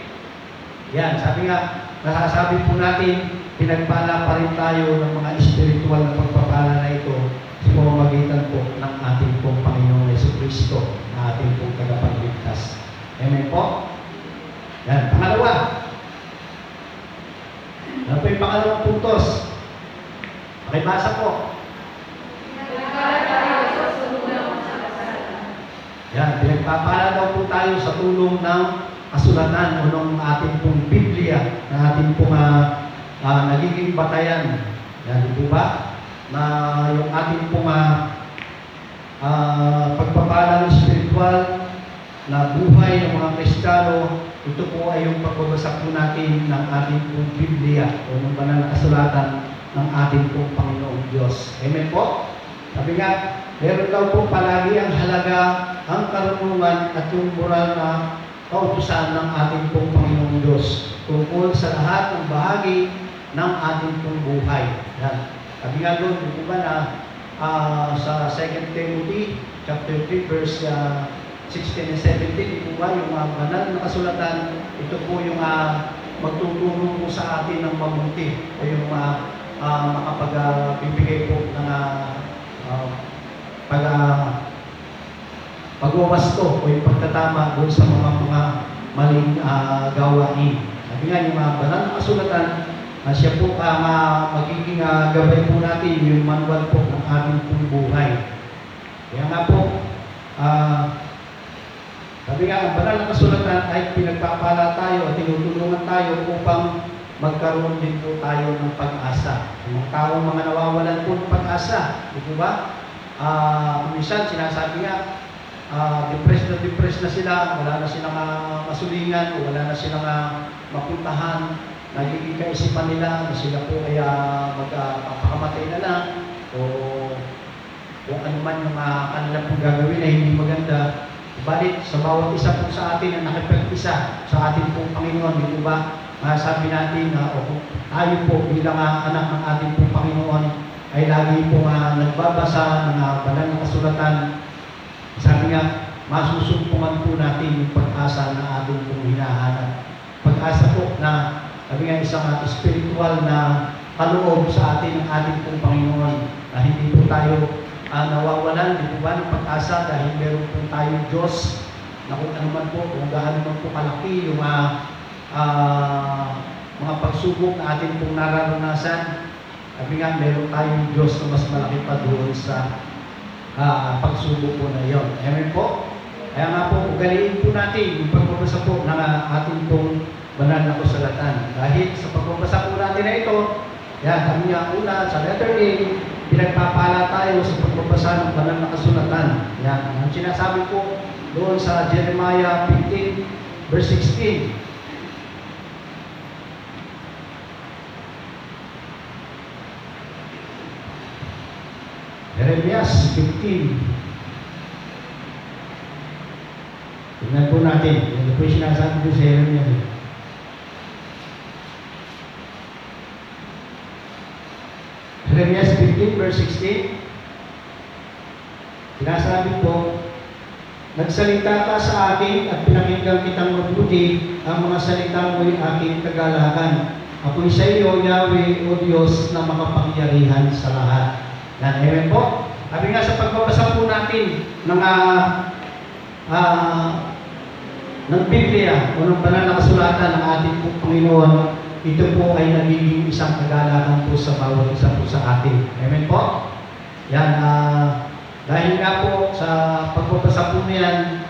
yan, sabi nga, nasasabi po natin pinagpala pa rin tayo ng mga espiritual na pagpapala na ito sa pamamagitan po ng ating pong Panginoong Jesucristo na ating pong tagapagligtas. Amen po? Yan. Pangalawa. Ano po yung pangalawang puntos? Pakibasa po. Yan. Pinagpapala daw po tayo sa tulong ng kasulatan o ng ating pong Biblia na ating pong nagiging batayan. Yan po ba? Na yung ating pong pagpapala ng spiritual na buhay ng mga Kristiyano, ito po ay yung pagbabasa po natin ng ating pong Biblia o ng banal na kasulatan ng ating pong Panginoong Diyos. Amen po? Sabi nga, meron daw po palagi ang halaga, ang karunungan at yung moral na kautusan ng ating pong Panginoong Diyos tungkol sa lahat ng bahagi ng ating pong buhay. Yan. Sabi nga doon, di ba na sa 2 Timothy chapter 3 verse 16 and 17, di ba yung banal na kasulatan, ito po yung magtutulong po sa atin ng mabuti o yung makapagbibigay po ng pagwawasto o yung pagtatama doon sa mga maling gawain. Sabi nga, yung banal na kasulatan, siya po magiging gabay po natin yung manual po ng ating pong buhay. Kaya nga po, sabi nga, ang banal na kasulatan ay pinagpapala tayo at tinutulungan tayo upang magkaroon din po tayo ng pag-asa. Yung taong mga nawawalan po ng pag-asa, di ba? Minsan sinasabi nga, depressed na sila, wala na silang masulingan, o wala na silang mapuntahan, nagiging kaisipan nila na sila po ay magpapakamatay na lang, o kung ano man yung kanilang pong gagawin na hindi maganda. Balit sa bawat isa po sa atin na nakipag-isa sa ating pong Panginoon, di ba? Sabi natin na tayo po bilang anak ng ating pong Panginoon ay lagi po nagbabasa ng banal na kasulatan. Sabi nga, masusumpungan po natin yung pag-asa na ating pong hinahanap. Pag-asa po na, sabi nga, isang spiritual na kaloob sa atin ng ating pong Panginoon na hindi po tayo nawawalan, di po ba, ng pag-asa dahil meron po tayong Diyos na kung ano man po, kung gaano man po kalaki yung mga pagsubok na atin pong nararanasan. Sabi nga, meron tayong Diyos na mas malaki pa doon sa pagsubok po na yon. Amen po? Kaya nga po, ugaliin po natin yung pagbabasa po ng ating pong banal na kasulatan. Dahil sa pagbabasa po natin na ito, yan, kami nga una, sa letter A, pinagpapala tayo sa pagbabasa ng banal na kasulatan. Yan, ang sinasabi po doon sa Jeremiah 15, verse 16. Jeremiah 15. Tingnan po natin. Ito po yung sinasabi ko sa Jeremiah. Jeremiah 15 verse 16. Sinasabi po, nagsalita ka sa akin at pinakinggan kitang mabuti ang mga salitang mo'y aking kagalakan. Ako'y sa iyo, Yahweh, o Diyos na makapangyarihan sa lahat. Yan, amen po. Sabi nga sa pagbabasa po natin ng Biblia o ng banal na kasulatan ng ating Panginoon, ito po ay nagiging isang kagalakan po sa bawat isa po sa atin. Amen po? Yan, dahil nga po sa pagbabasa po niyan,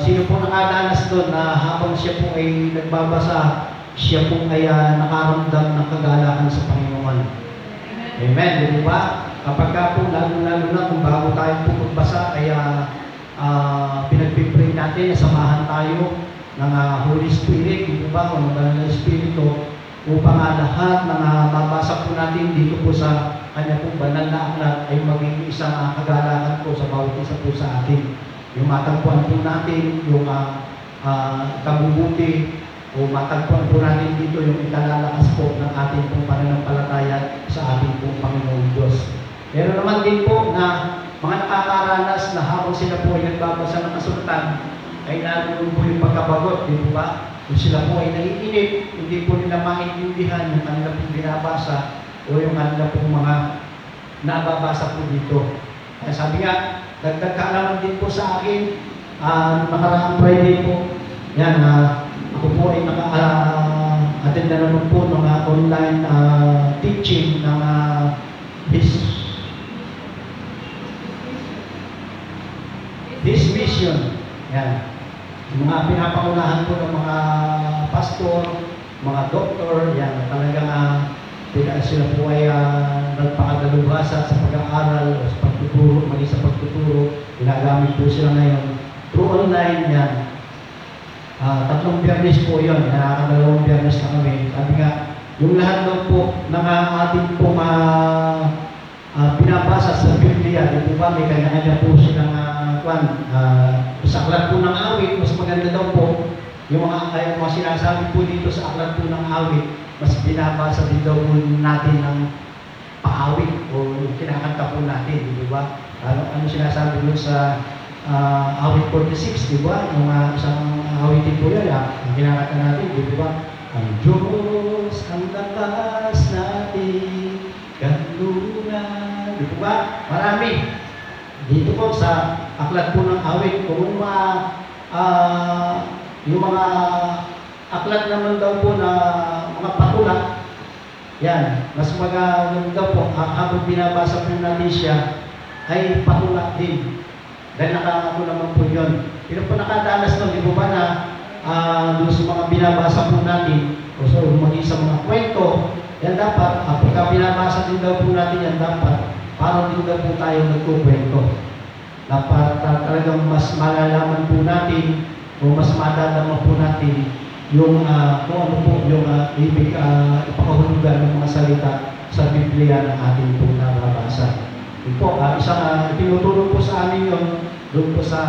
sino po nakadanas doon na habang siya po ay nagbabasa, siya po ay nakaramdam ng kagalakan sa Panginoon. Amen, di ba? Kapag ka po, lalo-lalo na kung bago tayo po magbasa, ay pinagpipray natin na samahan tayo ng Holy Spirit, di ba? O ng Banal na Espiritu, upang lahat ng mabasa po natin dito po sa kanya pong banal na aklat ay maging isang kagalakan po sa bawat isa po sa atin. Yung matagpuan po natin, yung kabubuti, o matagpuan po natin dito yung ikalalakas po ng ating pong pananampalataya sa ating pong Panginoong Diyos. Meron naman din po na mga nakakaranas na habang sila po ay nagbabasa ng kasulatan, ay naroon po yung pagkabagot, di ba? kung sila po ay naiinip, hindi po nila maintindihan yung kanila pong binabasa o yung kanila pong mga nababasa po dito. Kaya sabi nga, dagdag kaalaman din po sa akin, nakaraang Friday po, yan, ako po ay attend na naman po ng online teaching ng His mission. Yan. Yung mga pinapangunahan po ng mga pastor, mga doktor, yan, talagang sila po ay nagpakadalubhasa sa pag-aaral o sa pagtuturo, maging sa pagtuturo. Ginagamit po sila ngayon through online yan. 3 Biyernes po yun, nakakadalawang Biyernes na kami. Sabi nga, yung lahat daw po ng ating pong binabasa sa Biblia, di po ba, may kanya-kanya po silang sa aklat po ng awit, mas maganda daw po, yung mga sinasabi po dito sa aklat po ng awit, mas binabasa din daw po natin ng paawit o yung kinakanta po natin, di ba? Ano sinasabi doon sa awit 46, di ba? Yung isang awitin po yan, ang kinakanta natin, di ba? Ang Diyos, ang lakas natin, kanlunan, di ba? Marami. Dito po sa aklat po ng awit, kung yung mga aklat naman daw po na mga patula, yan, mas maganda po, habang binabasa po natin siya, ay patula din. Dahil nakakako naman po yun. Pero po nakadanas nun, di ba na doon sa mga binabasa po natin, o so, maging sa mga kwento, yan dapat, pagka binabasa din daw po natin yan dapat, parang din daw po tayo nagkukwento. Dapat talagang mas malalaman po natin o mas madadama po natin yung kung ano po yung ibig ipakahulugan ng mga salita sa Biblia na ating po nababasa. Yun po, isang tinutulong po sa amin yun doon po sa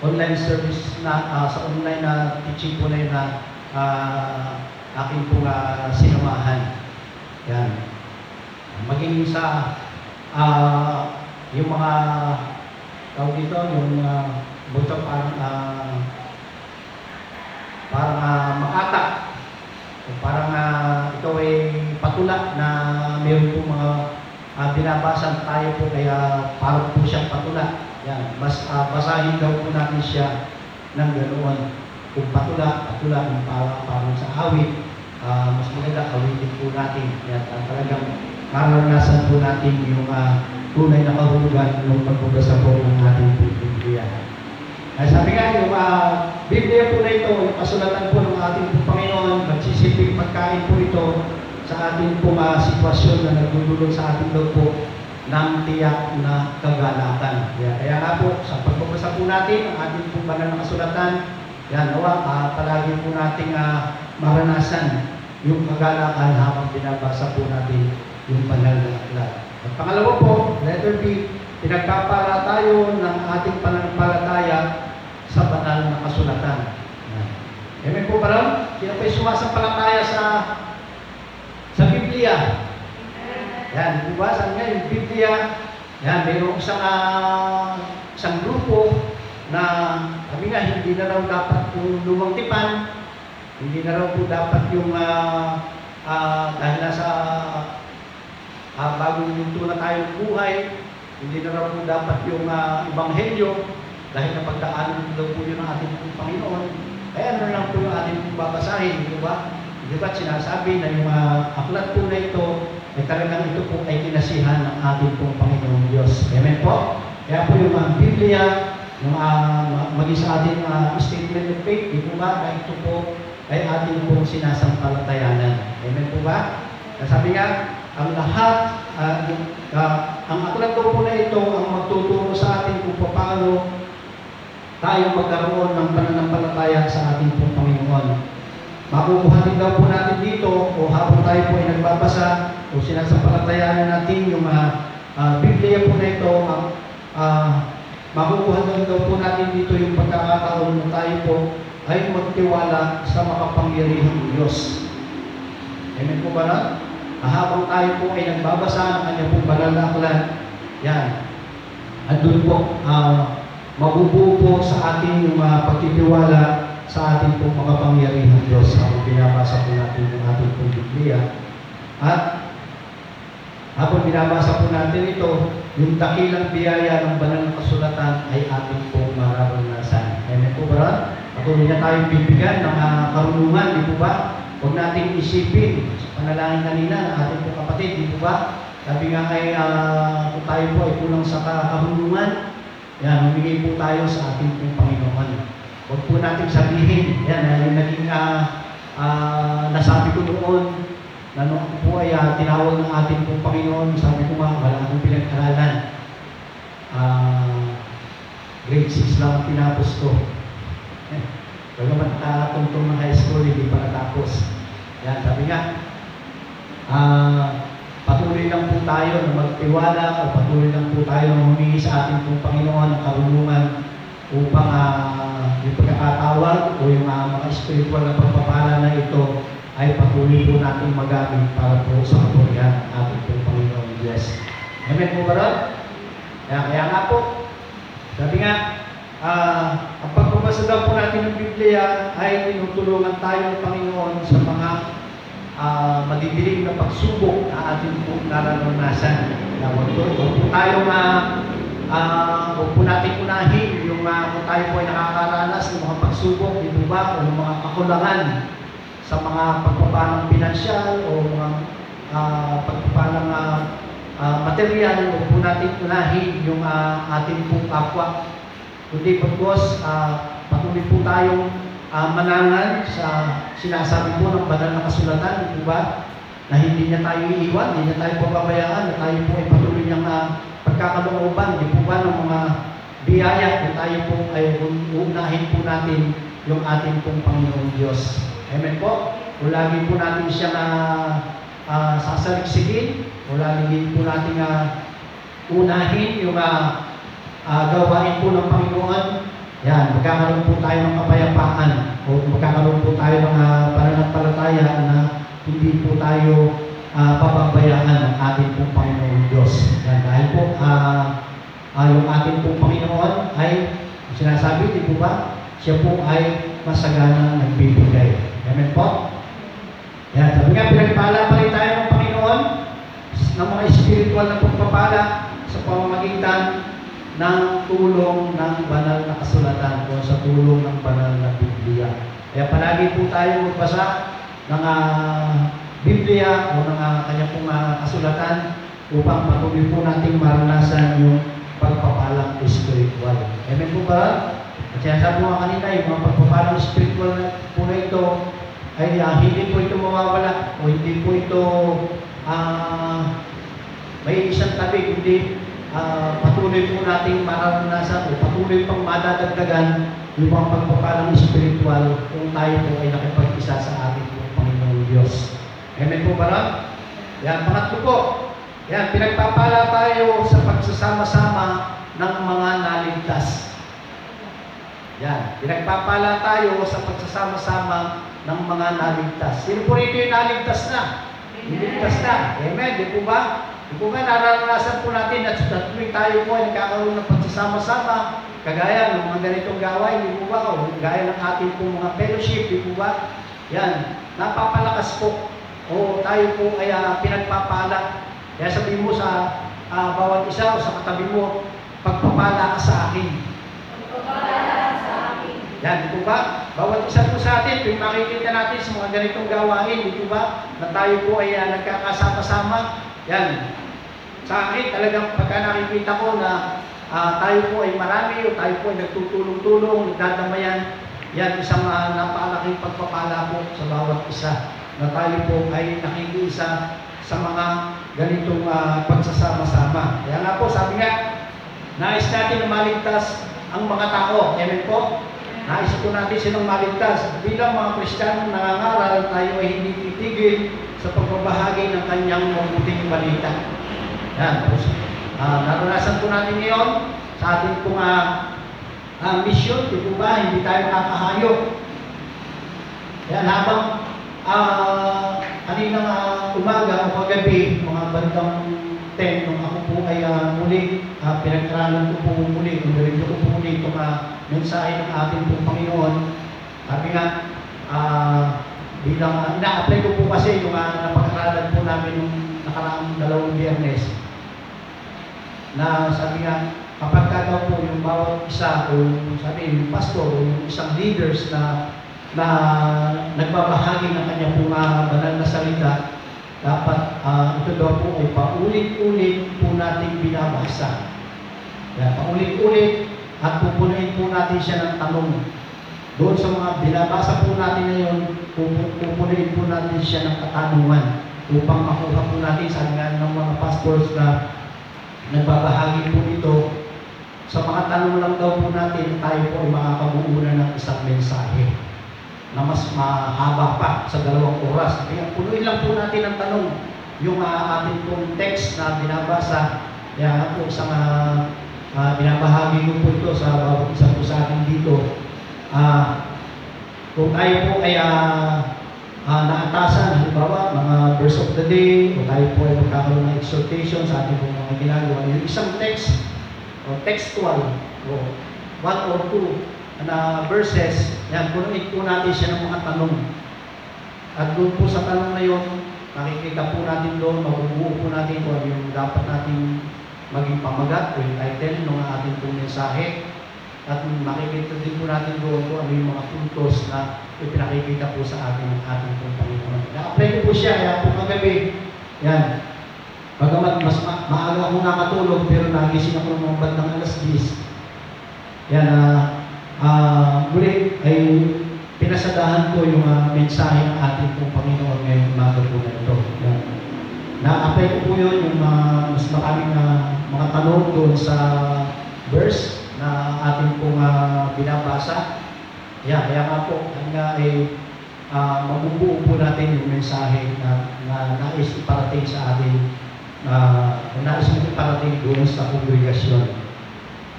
online service na sa online na teaching po na yun na aking po sinamahan. Yan. Maging sa yung mga tawag dito, yung buto parang makata. Parang ito ay patula na mayroon po mga binabasa tayo po kaya parang po siyang patula. Yan. Mas basahin daw po natin siya ng ganoon. Kung patula, yung parang sa awit, mas maganda awitin po natin. Yan. Talagang maranasan po natin yung tunay na kahulugan ng pagbabasa po ng ating Biblia. Sabi nga, yung Biblia po na ito, yung kasulatan po ng ating Panginoon, magsisilbing pagkain po ito sa ating pong sitwasyon na nagdudulot sa ating loob po ng tiyak na kagalakan. Kaya nga po, sa pagbabasa po natin, ang ating pong banal na kasulatan, yan, nawa, palagi po nating maranasan yung kagalakan habang binabasa po natin yung banal na aklat. At pangalawa po, letter B, pinagpapala tayo ng ating pananampalataya sa banal na kasulatan. Amen po ba rin? Sino po'y sumasampalataya sa Biblia? Yan, diba? Saan nga yung Biblia? Yan, mayroong isang grupo na kami nga, hindi na raw dapat yung lumang tipan, hindi na raw po dapat yung dahil nasa bagong minto na tayong buhay, hindi na raw po dapat yung ebanghelyo dahil napagdaanan daw po yun ng ating Panginoon. Kaya ano lang po yung ating babasahin, di ba? Di ba sinasabi na yung aklat po na ito ay talagang ito po ay kinasihan ng ating pong Panginoon Diyos. Amen po? Kaya po yung Biblia, yung maging sa ating statement of faith, di po ba? Kaya ito po ay ating pong sinasampalatayanan. Amen po ba? Sabi nga, ang lahat, ang aklat po na ito ang magtuturo sa atin kung paano tayo magkaroon ng pananampalataya sa ating pong Panginoon. Makukuha din daw po natin dito o habang tayo po ay nagbabasa o sinasampalatayanan natin yung Biblia po na ito, makukuha din daw po natin dito yung pagkakataon na tayo po ay magtiwala sa makapangyarihang Diyos. Amen po ba na? Habang tayo po ay nagbabasa ng kanyang pong banal na aklat, yan, at doon po, mabubuo po sa ating yung pagtitiwala sa ating pong makapangyarihang Diyos habang binabasa po natin yung ating pong Biblia. At habang binabasa po natin ito, yung dakilang biyaya ng banal na kasulatan ay ating pong mararanasan. Amen po ba? Patuloy na tayong bibigyan ng karunungan, di po ba? Huwag nating isipin sa panalangin kanina ng ating pong kapatid, di po ba? Sabi nga ay kung tayo po ay kulang sa karunungan, yan, humingi po tayo sa ating pong Panginoon. Huwag po natin sabihin, yan, yung naging nasabi ko noon, na nung po ay tinawag ng ating pong Panginoon, sabi ko nga, wala akong pinag-aralan. Grade 6 lang ang tinapos ko. Wala naman tungtong ng high school, hindi pa natapos. Yan, sabi nga, patuloy lang po tayo na magtiwala o patuloy lang po tayo na humingi sa ating pong Panginoon ng karunungan upang yung pagkakatawag o yung mga spiritual na pagpapala na ito ay patuloy po natin magamit para po sa kapurihan ng ating pong Panginoon Diyos. Amen po ba ron? Kaya nga po, sabi nga, ang pagbabasa daw po natin ng Biblia ay tinutulungan tayo ng Panginoon sa mga madidilim na pagsubok na ating po nararanasan. Huwag po natin unahin yung kung tayo po ay nakakaranas ng mga pagsubok, di ba, o ng mga kakulangan sa mga pagpapalang pinansyal o mga pagpapalang material, huwag po natin unahin yung ating pong kapwa. Kundi pagkos, patuloy po tayong manangan sa sinasabi po ng banal na kasulatan, di ba? Na hindi niya tayo iiwan, hindi niya tayo pababayaan, na tayo po ay patuloy niyang pagkakalooban, di po ba, ng mga biyaya na tayo po ay unahin po natin yung ating pong Panginoong Diyos. Amen po? O lagi po natin siyang sasaligsigin, o lagi po natin unahin yung gawain po ng Panginoon. Yan, magkakaroon po tayo ng kapayapaan o magkakaroon po tayo ng pananampalataya na hindi po tayo pababayaan ng ating pong Panginoon Diyos. Yan, dahil po yung ating pong Panginoon ay sinasabi, di po ba? Siya po ay masagana nagbibigay. Amen po? Yan, sabi nga, pinagpala pa rin tayo ng Panginoon ng mga spiritual na pagpapala sa pamamagitan ng tulong ng banal na kasulatan o sa tulong ng banal na Biblia. Kaya palagi po tayo magbasa ng Biblia o ng kanyang pong kasulatan upang patuloy po nating maranasan yung pagpapalang spiritual. Amen po ba? At sinasabi mo kanina, yung mga pagpapalang spiritual na po na ito ay hindi po ito mawawala o hindi po ito may isang tabi, kundi patuloy po nating mararanasan o patuloy pang madadagdagan yung mga pagpapalang spiritual kung tayo po ay nakipag-isa sa ating Panginoon Diyos. Amen po ba? Yan, pangatlo po. Yan, pinagpapala tayo sa pagsasama-sama ng mga naligtas. Yan, pinagpapala tayo sa pagsasama-sama ng mga naligtas. Sino po rito yung naligtas na? Naligtas na. Amen, di po ba? Di po ba nararanasan po natin at tuloy tayo po ay nagkakaroon ng pagsasama-sama kagaya ng mga ganitong gawain, di po ba? O gaya ng ating po mga fellowship, di po ba? Yan, napapalakas po. O tayo po ay pinagpapala. Kaya sabihin mo sa bawat isa o sa katabi mo, pagpapala ka sa akin. Yan, di po ba? Bawat isa po sa atin, kung makikita natin sa mga ganitong gawain, di po ba? Na tayo po ay nagkakasama-sama. Yan. Sa akin, talagang pagka nakikita ko na tayo po ay marami o tayo po ay nagtutulong-tulong, nagdadamayan, yan isang napakalaking pagpapala po sa bawat isa. Na tayo po ay nakikiisa sa mga ganitong pagsasama-sama. Kaya nga po, sabi nga, nais natin na maligtas ang mga tao. Amen po? Nais po natin silang maligtas. Bilang mga Kristiyanong nangangaral, tayo ay hindi titigil sa pagbabahagi ng kanyang mabuting balita. Yan. Naranasan po natin ngayon sa ating pong mission, di po ba? Hindi tayo makakahayop. Yan, habang kaninang umaga o kagabi, mga bandang 10, nung ako po ay muli, pinag-aralan ko po muli, nung narinig ko po muli itong mensahe ng ating pong Panginoon, Sabi nga, bilang, na-apply ko po kasi yung napag-aralan po namin nung nakaraang 2 Biyernes, na sabi nga, kapag ka daw po yung bawat isa, o sabi yung pastor, o yung isang leaders na nagbabahagi ng kanya po banal na salita, dapat ito daw po ay paulit-ulit po natin binabasa. Kaya paulit-ulit at pupunuin po natin siya ng tanong. Doon sa mga binabasa po natin ngayon, pupunuin po natin siya ng katanungan upang makuha po natin, sabi nga ng mga pastors na nagbabahagi po ito, sa mga tanong lang daw po natin, tayo po ay makakabuo na ng isang mensahe na mas mahaba pa sa 2 oras. Kaya punuin lang po natin ang tanong, yung ating pong text na binabasa. Kaya po isang binabahagi ko po ito sa bawat isa po sa atin dito. Kung tayo po ay naatasan, halimbawa, mga verse of the day, o tayo po ay magkakaroon ng exhortation sa ating pong mga ginagawa, yung isang text, o textual, o 1 or 2 na verses, yan, punuin po natin siya ng mga tanong. At doon po sa tanong na yun, makikita po natin doon, mabubuo po natin kung ano yung dapat natin maging pamagat o yung title ng ating pong mensahe. At makikita din po natin doon kung ano yung mga puntos na ipinakikita po sa ating pong Panginoon. Na-apply ko po siya, kaya po kagabi, yan, bagamat mas maaga akong nakatulog, pero nagising ako ng bandang alas 10. Yan, muli ay pinasadahan ko yung mensahe ng ating pong Panginoon ngayong umaga po na ito. Yan. Na-apply ko po yun, yung mas maraming mga tanong doon sa verse na ating pong binabasa. Yan, kaya nga po, hanggang ay mabubuo po natin yung mensahe na nais iparating sa ating nais iparating doon sa kongregasyon.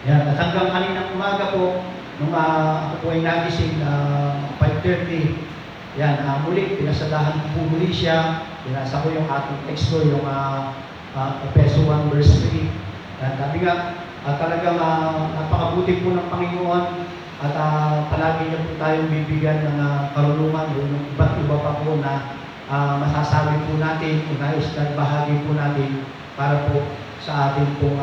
Yan, at hanggang kaninang umaga po, nung ako po ay nagising 5:30, yan, muli, pinasadahan ko po muli siya, pinasa ko yung ating teksto, yung Efeso 1 verse 3. Yan, sabi nga, talagang napakabuti po ng Panginoon at palagi niya po tayong bibigyan ng karunungan, yung iba't iba pa po na masasabi po natin, nais na bahagi po natin para po sa ating pong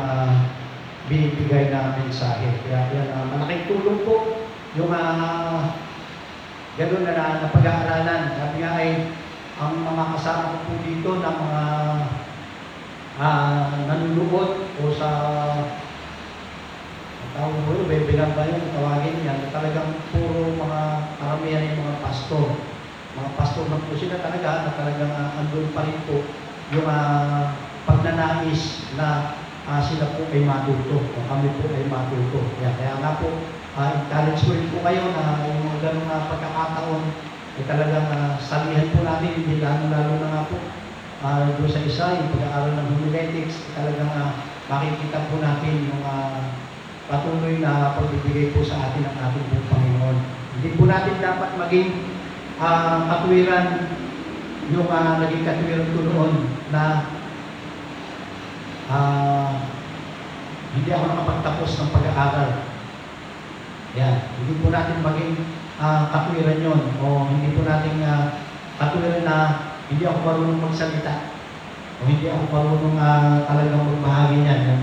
binibigay na mensahe. Kaya yan, malaking tulong po yung gano'n na napag-aaralan. Sabi nga ay, ang mga kasama ko po dito na mga nanunood o sa tawag po, webinar ba yung tawagin yan, talagang puro mga karamihan yung mga pastor. Mga pastor na po sila talaga, na talagang andun pa rin po yung pagnanais na sila po ay matuto, o kami po ay matuto. Kaya nga po, encourage ko rin po kayo na yung mga ganong pagkakataon ay talagang salihan po natin, hindi lalo na nga po doon sa isa, yung pag-aaral ng homiletics, talagang makikita po natin yung patuloy na pagbibigay po sa atin ng ating pong Panginoon. Hindi po natin dapat maging katwiran yung naging katwiran ko noon na hindi ako nakapagtapos ng pag-aaral. Yan. Hindi po natin maging katwiran yun o hindi po natin katwiran na hindi ako marunong magsalita o hindi ako marunong talagang magbahagi niyan.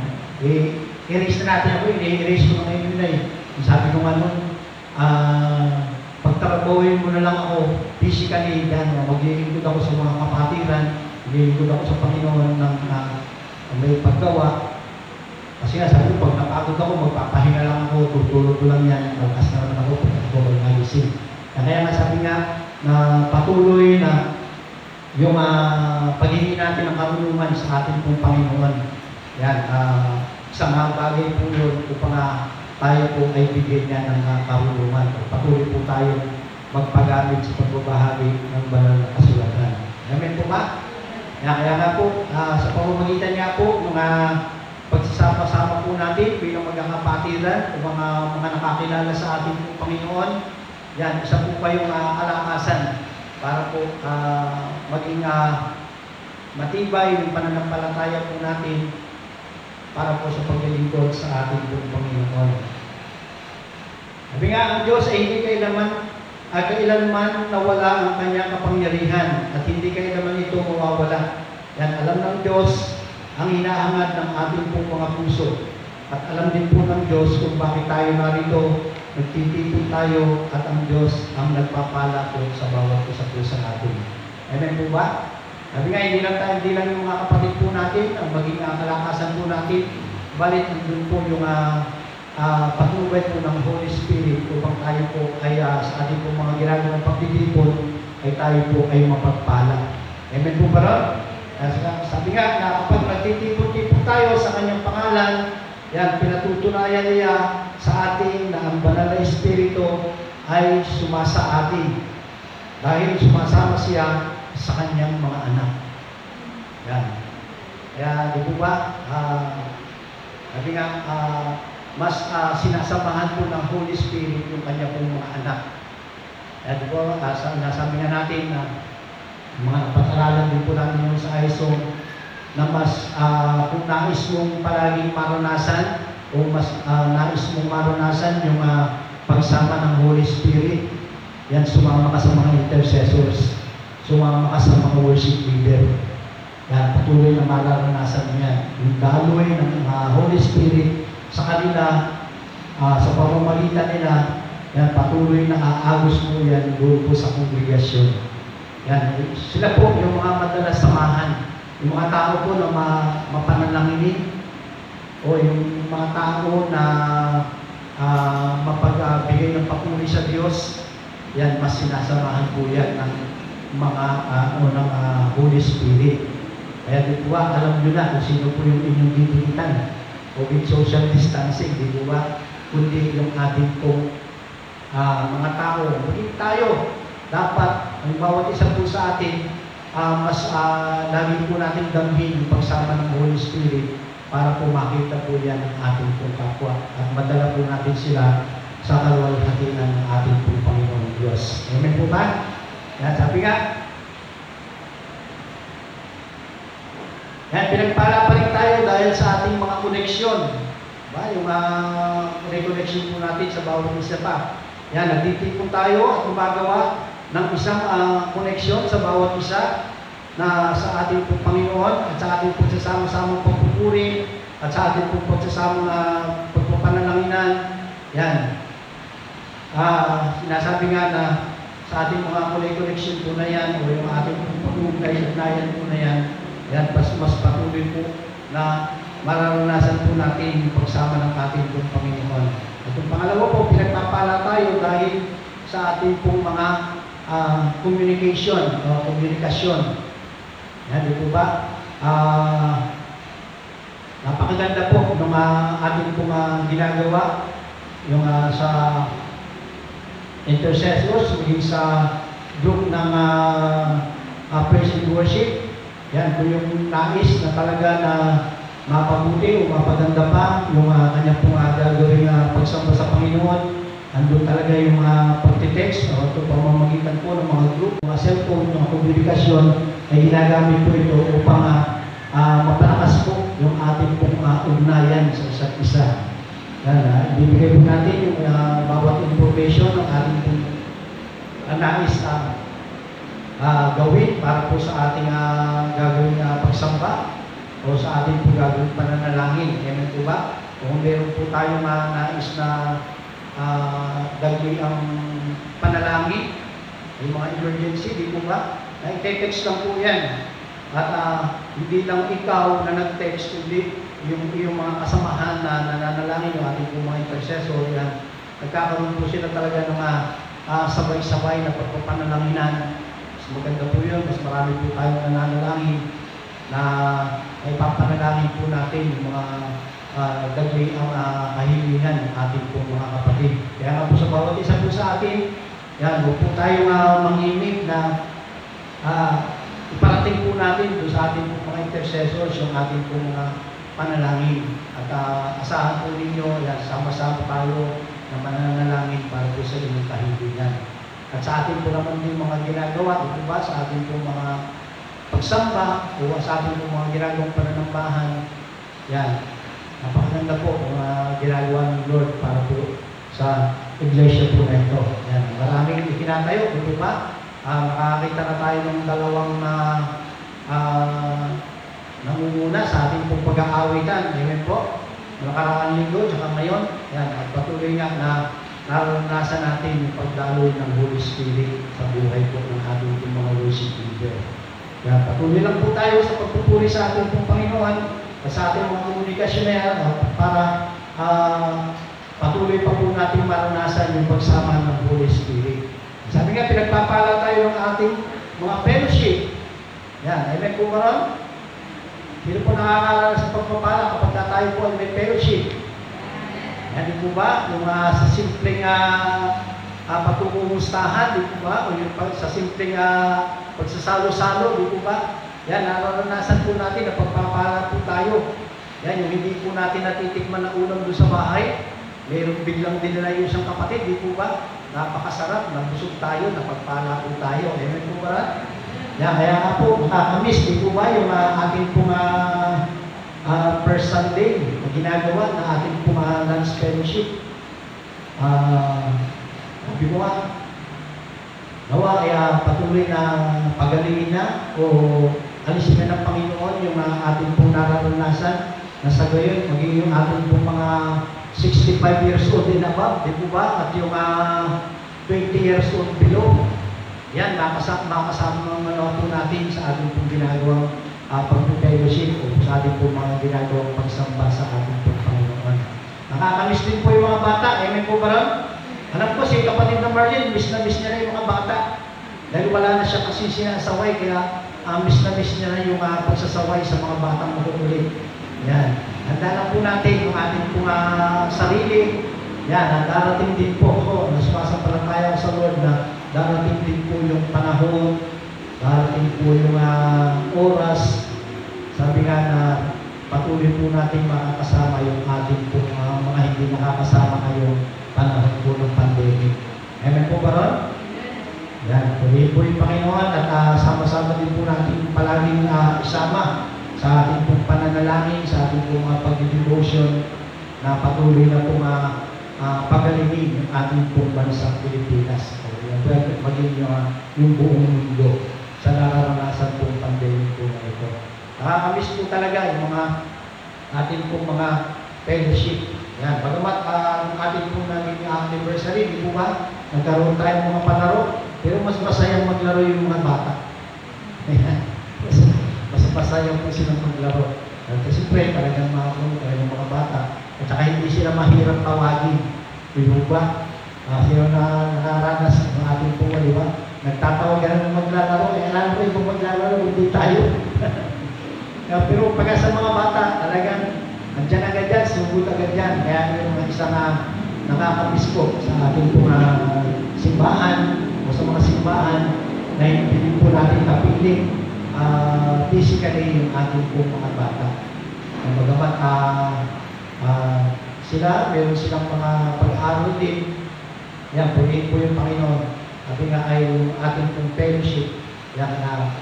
I-erase na natin ako, i-erase ko na ngayon yun eh. Sabi ko nga nun, pagtrabahuin mo na lang ako physically, maglilingkod ako sa mga kapatiran, maglilingkod ako sa Panginoon ng may paggawa. Kasi nga sabi ko, pag napagod ako, magpapahinga lang ako, tutulog ko lang yan, magkas na naman ako, pag ako mag-alising. Kaya nga sabi nga, na patuloy na yung paghingi natin ng karunungan sa ating pong Panginoon. Yan, isang bagay po yun upang tayo po ay bigyan niya ng karunungan. Patuloy po tayo magpagamit sa pagbabahagi ng banal na kasulatan. Amen po ba? Kaya nga po, sa pamamagitan nga po, mga pagsasama-sama po natin bilang magkakapatiran o mga nakakilala sa ating pong Panginoon, yan, isa po kayong kalakasan para po maging matibay yung pananampalataya po natin para po sa paglilingkod sa ating pong Panginoon. Sabi nga, ang Diyos ay hindi kailanman at kailanman nawala ang kanyang kapangyarihan at hindi kailanman ito mawawala. Yan, alam ng Diyos ang hinahangad ng ating pong mga puso. At alam din po ng Diyos kung bakit tayo narito, nagtitipon tayo at ang Diyos ang nagpapala po sa bawat isa po sa atin. Amen po ba? Sabi nga, hindi lang yung mga kapatid po natin, ang maging kalakasan po natin, balit andun po yung patnubay po ng Holy Spirit upang tayo po ay sa ating po mga ginagawang pagtitipon ay tayo po ay mapagpala. Amen po ba ron? Sabi nga na kapag nagtitipon-tipon tayo sa kanyang pangalan, yan, pinatutunayan niya sa atin na ang banal na Espiritu ay sumasa atin. Dahil sumasama siya sa kanyang mga anak. Yan. Kaya, di po ba, sabi nga, mas sinasamahan po ng Holy Spirit yung kanya pong mga anak. Kaya di po, nasabi nga natin na mga napag-aralan din po natin yung sa ISO na mas kung nais mong palaging maranasan o mas nais mong maranasan yung pagsama ng Holy Spirit, yan, sumama ka sa mga intercessors, sumama ka sa mga worship leader. Yan, patuloy na mararanasan mo yan. Yung daloy ng Holy Spirit sa kanila, sa pamamagitan nila, yan, patuloy na aagos mo yan doon po sa kongregasyon. Yan, sila po yung mga madalas samahan. Yung mga tao po na mapanalanginin o yung mga tao na mapagbigay ng papuri sa Diyos, yan, mas sinasamahan po yan ng mga ng Holy Spirit. Kaya di po ba, alam nyo na kung sino po yung inyong didikitan o with social distancing, di po ba, kundi yung ating pong mga tao. Maging tayo, dapat, ang bawat isa po sa atin, mas lagi po natin damhin yung pagsama ng Holy Spirit para po makita po yan ng ating pong kapwa at madala po natin sila sa kaluwalhatian ng ating pong Panginoon Diyos. Amen po ba? Yan, sabi nga, yan, pinagpala pa rin tayo dahil sa ating mga koneksyon. Diba? Yung reconnection po natin sa bawat isa pa. Yan, nagtitipon tayo at gumagawa ng isang koneksyon sa bawat isa na sa ating pong Panginoon at sa ating pagsasama-samang pagpupuri at sa ating pong pagsasamang pagpapanalangin. Yan. Sinasabi nga na sa ating mga connection po na yan o yung ating pag-ugnayan po na yan, yan, mas patuloy po na mararanasan po natin yung pagsama ng ating pong Panginoon. At yung pangalawa po, pinagpapala tayo dahil sa ating pong mga communication o komunikasyon. Yan, di po ba? Napakaganda po ng ating pong ginagawa yung sa intercessors, maging sa group ng praise and worship. Yan po yung nais na talaga na mapabuti o mapaganda pa yung kanya pong gagawin pagsamba sa Panginoon. Andun talaga yung pagtitext o ito pamamagitan po ng mga group, mga cellphone, mga komunikasyon ay ginagamit po ito upang mapalakas po yung ating pong ugnayan sa isa't isa. Yan, ibibigay po natin yung bawat information ng ating pong nais gawin para po sa ating gagawin pagsamba o sa ating pong gagawin pananalangin. Amen po ba? Kung meron po tayong nais na gagawin ang panalangin, yung mga emergency, di po ba? I-text lang po yan. At hindi lang ikaw na nag-text, hindi yung mga kasamahan na nananalangin, yung ating po mga intercessor, yan. Nagkakaroon po sila talaga ng sabay-sabay na pagpapanalaginan. Mas maganda po yun, mas marami po tayong nananalangin na ay papanalangin po natin yung mga dagli ang kahilingan ng ating pong mga kapatid. Kaya nga po sa bawat isa po sa atin, yan, huwag po tayong mangimik na iparating po natin doon sa ating pong mga intercessors yung ating pong mga panalangin. At asahan po ninyo, yan, sama-sama tayo na mananalangin para po sa inyong kahilingan. At sa ating po naman din mga ginagawa, ito ba, sa ating pong mga pagsamba o sa ating pong mga ginagawang pananambahan, yan, napakaganda po kung ginagawa ng Lord para po sa iglesia po na ito. Yan. maraming itinatayo, di ba? Nakakita na tayo ng dalawang nangunguna sa ating pong pag-aawitan. Amen po. Nakaraang linggo, tsaka ngayon, yan, at patuloy nga na naranasan natin yung pagdaloy ng Holy Spirit sa buhay po ng ating pong mga worship leader. Yan, patuloy lang po tayo sa pagpupuri sa ating pong Panginoon at sa ating mga komunikasyoner para patuloy pa po natin maranasan yung pagsama ng Holy Spirit. Sabi nga, pinagpapala tayo ng ating mga fellowship. Yan, amen po ba ron? Sino po nakakaalala sa pagpapala kapag tayo po ay may fellowship? Yan din po ba? Yung sa simpleng patutumustahan, di po ba? O yung sa simpleng pagsasalo-salo, di po ba? Yan, naranasan po natin na pagpapala po tayo. Yan, yung hindi po natin natitikman na ulam doon sa bahay. Mayroong biglang dinala yung isang kapatid, di po ba? Napakasarap, nabusog tayo, napagpala po tayo. Amen po ba? Yan, kaya nga po, nakakamiss, di po ba, yung ating pong first Sunday na ginagawa na ating pong lunch fellowship. Sabi ko nga, nawa kaya patuloy na pagalingin na o alisin na ng Panginoon yung ating pong nararanasan na sa gayon, maging yung ating pong mga 65 years old din above, di po ba? At yung 20 years old below. Yan, makasama po natin sa ating pong ginagawang pag-fellowship o sa ating pong mga ginagawang pagsamba sa ating pong Panginoon. Nakakamiss din po yung mga bata. Amen po ba ron? Alam ko, si kapatid na Marlene, miss na miss niya na yung mga bata. Dahil wala na siya kasi sinasaway, kaya miss na miss niya na yung pagsasaway sa mga batang makukulit. Yan. Handa na po natin yung ating pong sarili. Yan, darating din po ako, nasumasampalataya sa Lord na darating din po yung panahon, darating po yung oras. Sabi nga na patuloy po natin makakasama yung ating po mga hindi nakakasama ngayong panahon po ng pandemic. Amen po ba ron? Yan, tuloy po yung Panginoon at sama-sama din po natin palaging isama sa ating pong pananalangin, sa ating pong pag-devotion na patuloy na pong pagalingin yung ating pong bansang Pilipinas. Maging yung buong mundo sa nararanasan pong pandemic po na ito. Nakakamiss po talaga yung mga ating pong mga fellowship. Yan, bagamat ang ating pong naging anniversary, di po ba? Nagkaroon tayo ng mga palaro, pero mas masayang maglaro yung mga bata. Mas masayang po silang maglaro. Kasi siyempre, talagang mga bata. At saka hindi sila mahirap tawagin. Di po ba? Sino na nakaranas ng ating po, di ba? Nagtatawag ka ng maglalaro, alam ko yung maglalaro, hindi tayo. Pero pagka sa mga bata, talagang andyan agad yan, sugot agad yan. Kaya yung mga isang nakakamiss ko sa ating po simbahan o sa mga simbahan na hindi po natin kapiling physically yung ating po mga bata. Bagamat sila, meron silang mga pag-aaral din. Yan, purihin po yung Panginoon. Sabi nga ay yung ating pong fellowship. Yan na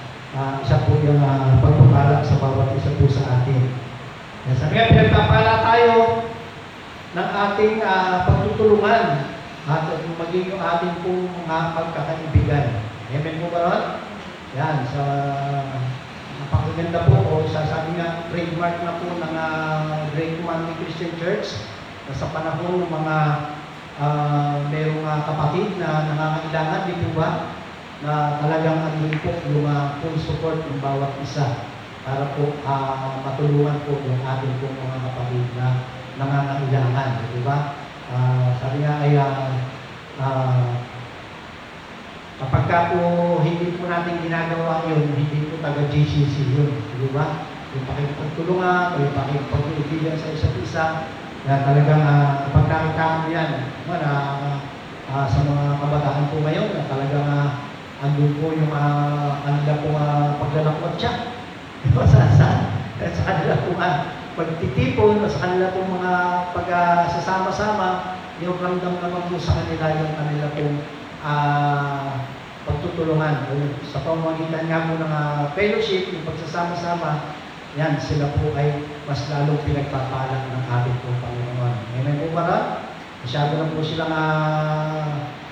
isa po yung pagpapala sa bawat isa po sa atin. Yan, sabi nga, pinagpapala tayo ng ating pagtutulungan at maging yung ating pong pagkakaibigan. Amen po ba ron? Yan, sa napakaganda po o sabi nga, trademark na po ng Great Commandment Christian Church na sa panahon ng mga merong kapatid na nangangailangan, di po ba? Na talagang andun po yung full support ng bawat isa para po matulungan po yung ating pong mga kapatid na nangangailangan, di ba? Sabi nga ay kapag ka po hindi po natin ginagawa yun, hindi po taga-GCC yun, di ba? Yung pakipagtulungan, yung pakipagtulungan sa isa't isa, na talagang pagkakakaan yan sa mga kabataan po ngayon na talagang andun po yung kanila po paglalakwat siya. Sa kanila po pagtitipon, sa kanila po mga pagsasama-sama, yung ramdam naman po sa kanila yung kanila pong pagtutulungan. Sa pamamagitan nga po ng fellowship, yung pagsasama-sama, yan, sila po ay mas lalong pinagpapala ng ating pong Panginoon. Amen po ba ron? Masyado lang po silang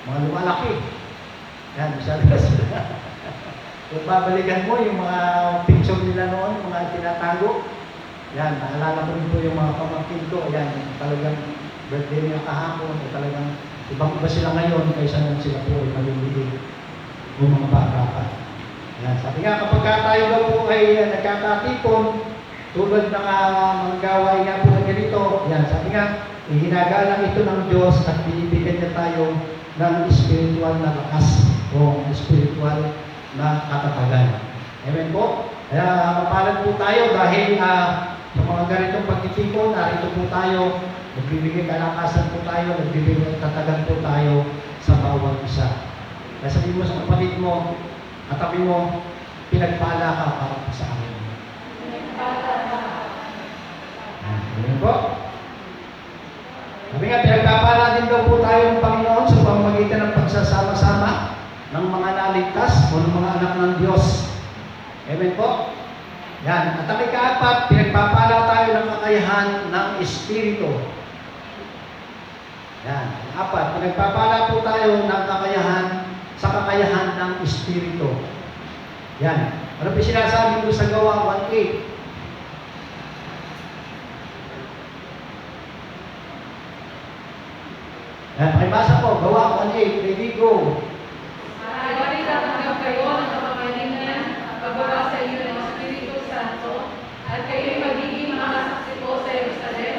mga lumalaki. Yan, sabi na sila. Kung babalikan mo yung mga picture nila noon, mga tinatago, yan, naalala ko rin po yung mga pamangkin ko, yan, talagang birthday nila kahapon, talagang ibang-iba sila ngayon kaysa nung sila po ay maliliit o mga bata pa. Yan, sabi nga, kapag tayo daw po ay nagkakatipon, tulad ng mga gawain nga po na ganito, yan, sabi nga, hinagalang ito ng Diyos at binibigyan niya tayo ng spiritual na lakas o spiritual na katatagan. Amen po? Kaya mapalad po tayo dahil sa mga ganitong pagtitipon, narito po tayo, nagbibigay kalakasan po tayo, nagbibigay katatagan po tayo sa bawat isa. Kaya sabihin mo sa kapatid mo, katabi mo, pinagpala ka para po sa akin. Amen po? Sabi nga, pinagpapala din daw po tayo ng Panginoon sa pamamagitan ng pagsasama-sama ng mga naligtas o ng mga anak ng Diyos. Amen po? Yan. At ang ika-4, pinagpapala tayo ng kakayahan ng Espiritu. Yan. Ang 4, pinagpapala po tayo ng sa kakayahan ng Espiritu. Yan. Ano po sinasabi ko sa Gawa 1:8? Yan. Pakibasa po. Gawa 1:8. Ready, go. Maaari tatanggap kayo ng kapamalingan pagbaba sa iyo ng Espiritu Santo at kayo'y magiging mga saksi ko sa Jerusalem,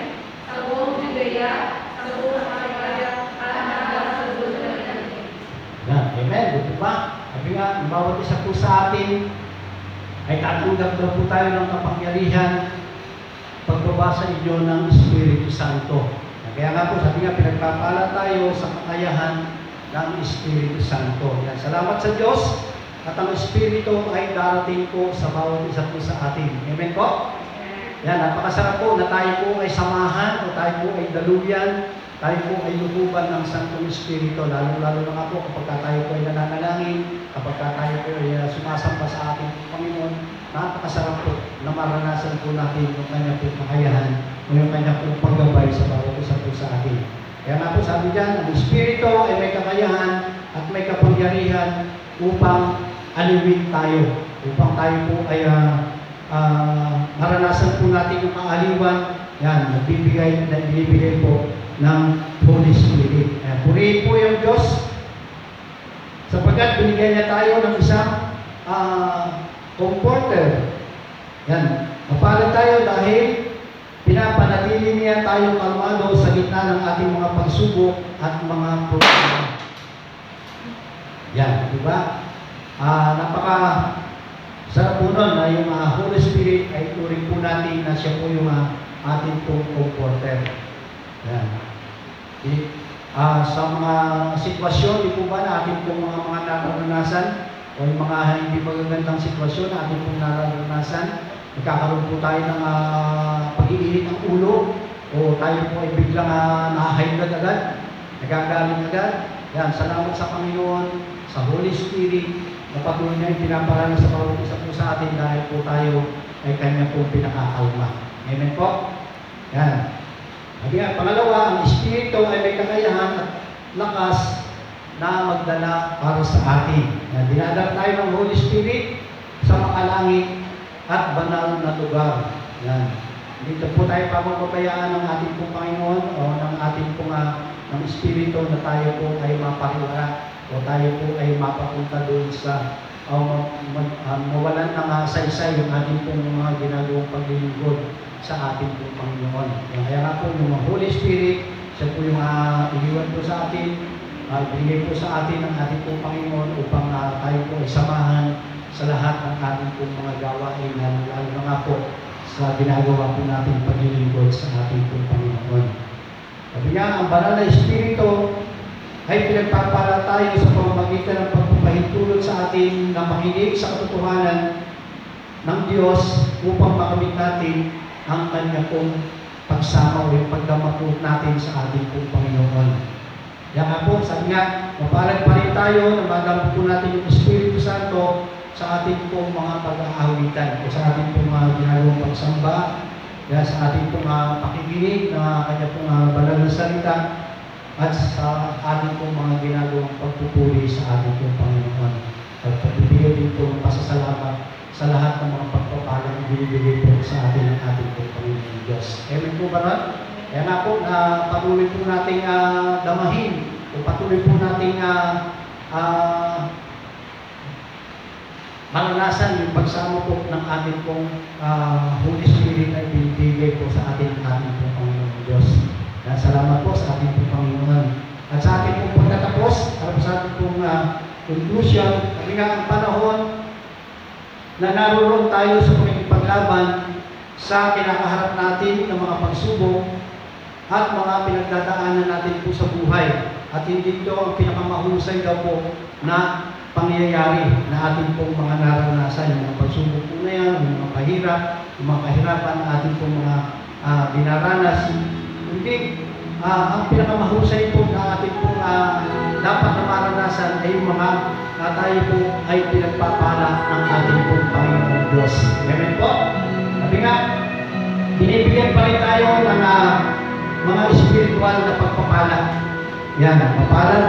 sa buong Judea, sa buong Samaria, at hanggang sa dulo ng langit. Yan. Amen. Buti ba? Sabi nga, ang bawat isa po sa atin ay tatanggap daw po tayo ng kapangyarihan pagbaba sa inyo ng Espiritu Santo. Kaya nga po, sabi nga, pinagpapala tayo sa kakayahan ng Espiritu Santo. Yan. Salamat sa Diyos at ang Espiritu ay darating po sa bawat isa po sa atin. Amen po? Yan, napakasarap po na tayo po ay samahan o tayo po ay daluyan, tayo po ay lububan ng Santong Espiritu, lalo-lalo na nga po kapag tayo po ay nananalangin, kapag tayo po ay sumasamba sa ating Panginoon, napakasarap po na maranasan po natin yung kanya po kakayahan o yung kanya po paggabay sa bawat isa po sa atin. Kaya nga po sabi dyan, ang Espiritu ay may kakayahan at may kapangyarihan upang aliwin tayo, upang tayo po ay maranasan po natin yung kaaliwan. Yan, binibigay po ng Holy Spirit. Purihin po yung Diyos sapagkat binigyan niya tayo ng isang comforter. Yan, mapalad tayo dahil pinapanatili niya tayong kalmado sa gitna ng ating mga pagsubok at mga problema. Yan, di ba? Napaka sarap po nun na yung Holy Spirit ay turing po natin na siya po yung ating pong comforter. Yan. Sa mga sitwasyon, di po ba na ating pong mga nararanasan o yung mga hindi magagandang sitwasyon na ating pong nararanasan, nagkakaroon po tayo ng pag-iinit ng ulo o tayo po ay biglang nahahayagad agad, nagagaling agad. Yan, salamat sa Panginoon, sa Holy Spirit, na patuloy niya yung pinaparami sa bawat isa po sa atin dahil po tayo ay kanya po pinakakalma. Amen po? Yan. Pangalawa, ang Espiritu ay may kakayahan at lakas na magdala para sa atin. Yan, dinadala tayo ng Holy Spirit sa makalangit at banal na lugar. Yan. Dito po tayo papabayaan ng ating pong Panginoon o ng ating pong ng Espiritu na tayo po ay mapariwara o tayo po ay mapapunta doon sa mawalan ng saysay yung ating pong mga ginagawang paglilingkod sa ating pong Panginoon. Kaya nga po yung Holy Spirit, siya po yung iniwan po sa atin, binigay po sa atin ng ating pong Panginoon upang tayo po ay samahan sa lahat ng ating pong mga gawain, lalo na nga po sa ginagawa po natin paglilingkod sa ating pong Panginoon. Sabi nga, ang banal na Espiritu ay pinagpapala tayo sa pamamagitan ng pagpapahintulot sa atin na makinig sa katotohanan ng Diyos upang makamit natin ang kanya pong pagsama o yung pagdamakot natin sa ating pong Panginoon. Kaya nga po, sabi nga, mapalad pa rin tayo na magamit po natin yung Espiritu Santo sa ating pong mga pag-aawitan o sa ating pong mga ginagawang pagsamba, kaya sa ating pong pakikinig na kanya pong banal na salita, at sa ating pong mga ginagawang pagpupuri sa ating pong Panginoon. At pagbibigay din po ng pasasalamat sa lahat ng mga pagpapalang binibigay po sa atin ng ating pong Panginoon Diyos. Amen po ba na? Kaya nga po, patuloy po nating damahin o patuloy po nating maranasan yung pagsama po ng ating pong Holy Spirit na ibinibigay po sa ating pong Panginoon Diyos. Kaya salamat po sa ating pong Panginoon. At sa ating pong pagtatapos, sa ating pong conclusion, kami nga ang panahon na naroon tayo sa pagkikipaglaban sa kinakaharap natin ng mga pagsubok at mga pinagdadaanan natin po sa buhay. At hindi ito ang pinakamahusay daw po na pangyayari na ating pong mga naranasan, yung mga pagsubok po na yan, yung mga pahirap, yung mga kahirapan na ating pong mga dinaranas. Hindi, ang pinakamahusay po na ating pong dapat na maranasan ay yung mga tayo po ay pinagpapala ng ating pong Panginoon Diyos. Amen po? Sabi nga, binibigyan pa rin tayo ng mga espiritual na pagpapala. Yan, mapalan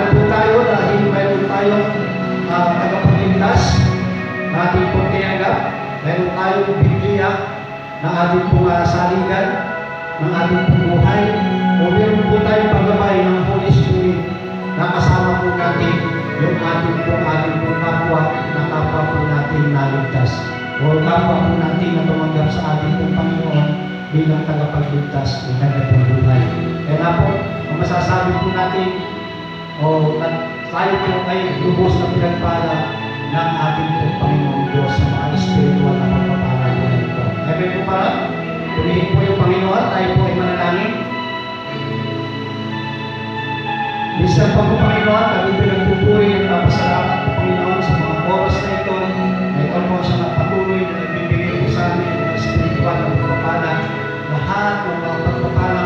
po tayo dahil mayroon tayong tagapagligtas na ating pong tinanggap. Mayroon tayong Biblia na ating pong saligan ng ating pong buhay. O meron po tayong paggabay ng Holy Spirit na kasama po natin yung ating pong kapwa na kapwa po natin naligtas. O kapwa po natin na tumanggap sa ating pong Panginoon bilang tagapagligtas ng kanyang buhay. Kaya nga po, ang masasabi po natin, tayo po ay lubos na pinagpala ng ating pong Panginoon Diyos sa mga spiritual na pagpapala po na ito. Amen po para? Purihin po yung Panginoon, tayo po ay manalangin. Minsan pa po Panginoon, kami pinagpupuri at napasalamat po Panginoon sa mga oras na ito. May kalmo sa mga patuloy na ibibigay po sa amin ng spiritual na pagpapala. Lahat ng mga pagpapala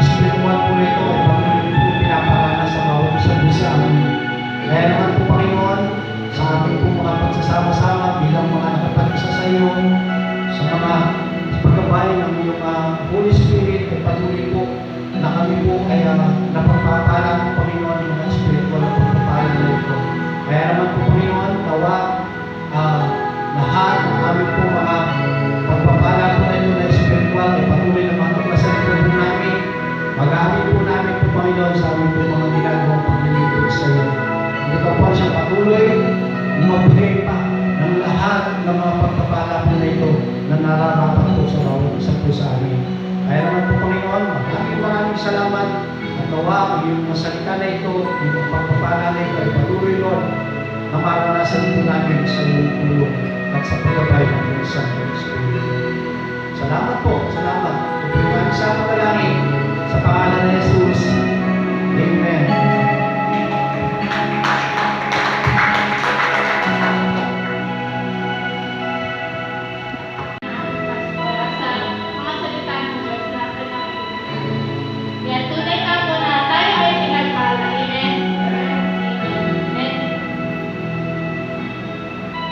spiritual po na ito ay patuloy po pinaparanas sa bawat isa amin. Kaya naman po Panginoon, sa ating po mga pagsasama-sama bilang mga nakapag-isa sa iyo, sa mga paggabay ng iyong Holy Spirit ay patuloy po na kami po ay napagpapala po Panginoon ng mga spiritual na pagpapala na ito. Kaya naman po Panginoon, tawa lahat ng aming po mga pagpapala po na ito na spiritual ay patuloy na matuklasan ito po namin. Magamit po namin po Panginoon sa aming po mga ginagawang paglilingkod sa iyo. Hindi pa po siya patuloy na mabuhay pa ng lahat ng mga pagpapala po na ito na nararapat po sa bawat isa po sa amin. Kaya naman po Panginoon, maraming salamat at nawa ang iyong masalita na ito, yung pagpapala na ito ay patuloy Lord na maranasan po namin sa iyong tulong at sa paggabay ng iyong Santo Espiritu. Salamat po, salamat. Tutunan sa panalangin sa pangalan ni Jesus. Amen.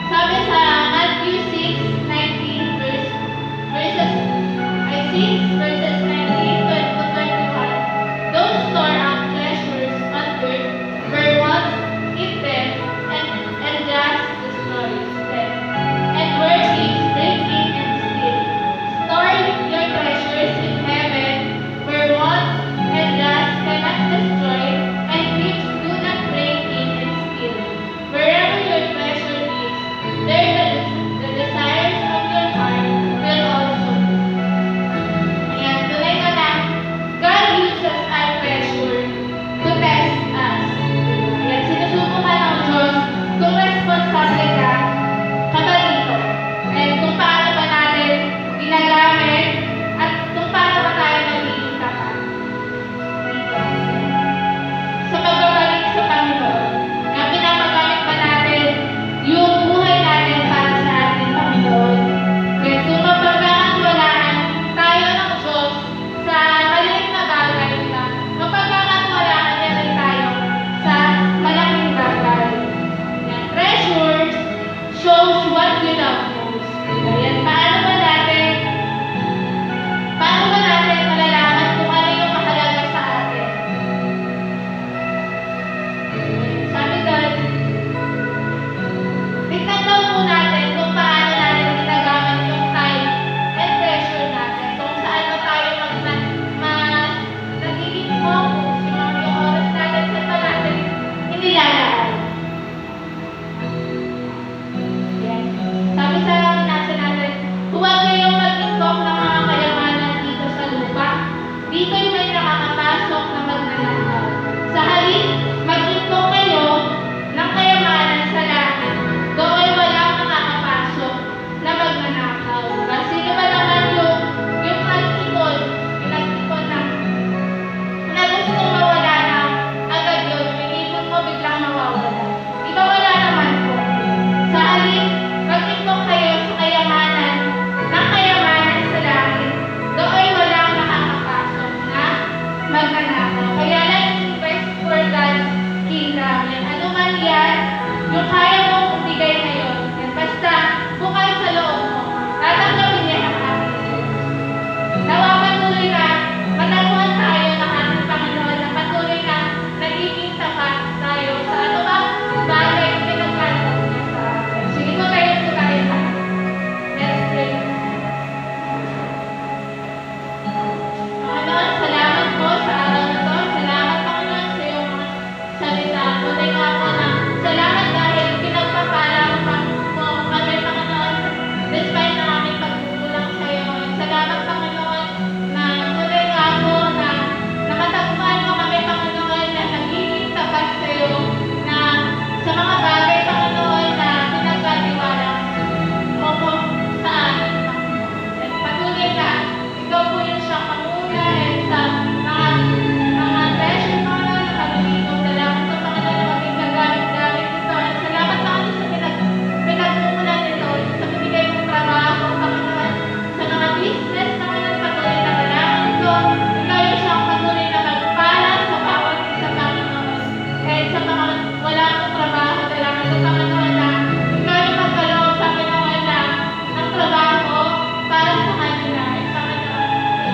Sabi sa Matthew 6:19 verses 6 verses 19 to 21.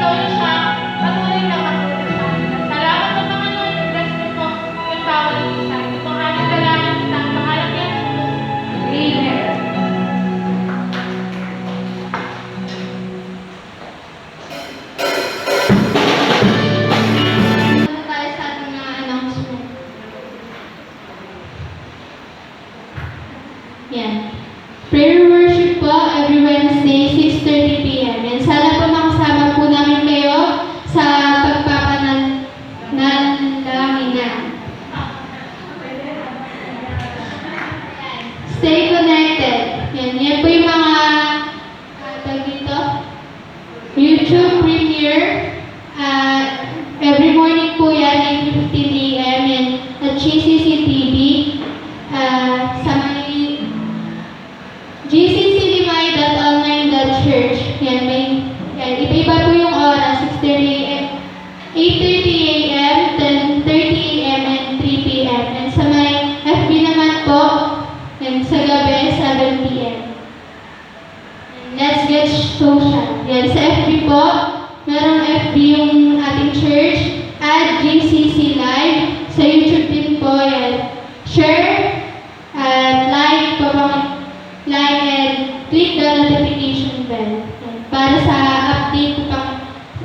ikaw niyo siya, patuloy na matulog sa amin. Salamat sa Panginoon, bless niyo po yung bawat isa. Ito po ang aming dalangin sa pangalan ni Jesus. Amen. Ano tayo sa ating mga announcement? Yan. Prayer worship po every Wednesday, 6:30 p.m. And sana po makasama po namin kayo sa pagpapanalangin. Stay connected. Yan po yung mga tawag dito, YouTube premiere. Every morning po yan, 8:15 a.m. and at GCC TV. Sa may gcclimay.online.church. Yan, iba-iba po yung oras. 6:30 a.m., 8:30 a.m., 10:30 a.m., and 3 p.m. And sa may FB naman po, yan, sa gabi, 7 p.m. And let's get social. Yan, sa FB po, merong FB yung ating church at GCC Live. Sa YouTube din po, yan. Share and like po, like and click the notification bell. Yan. Para sa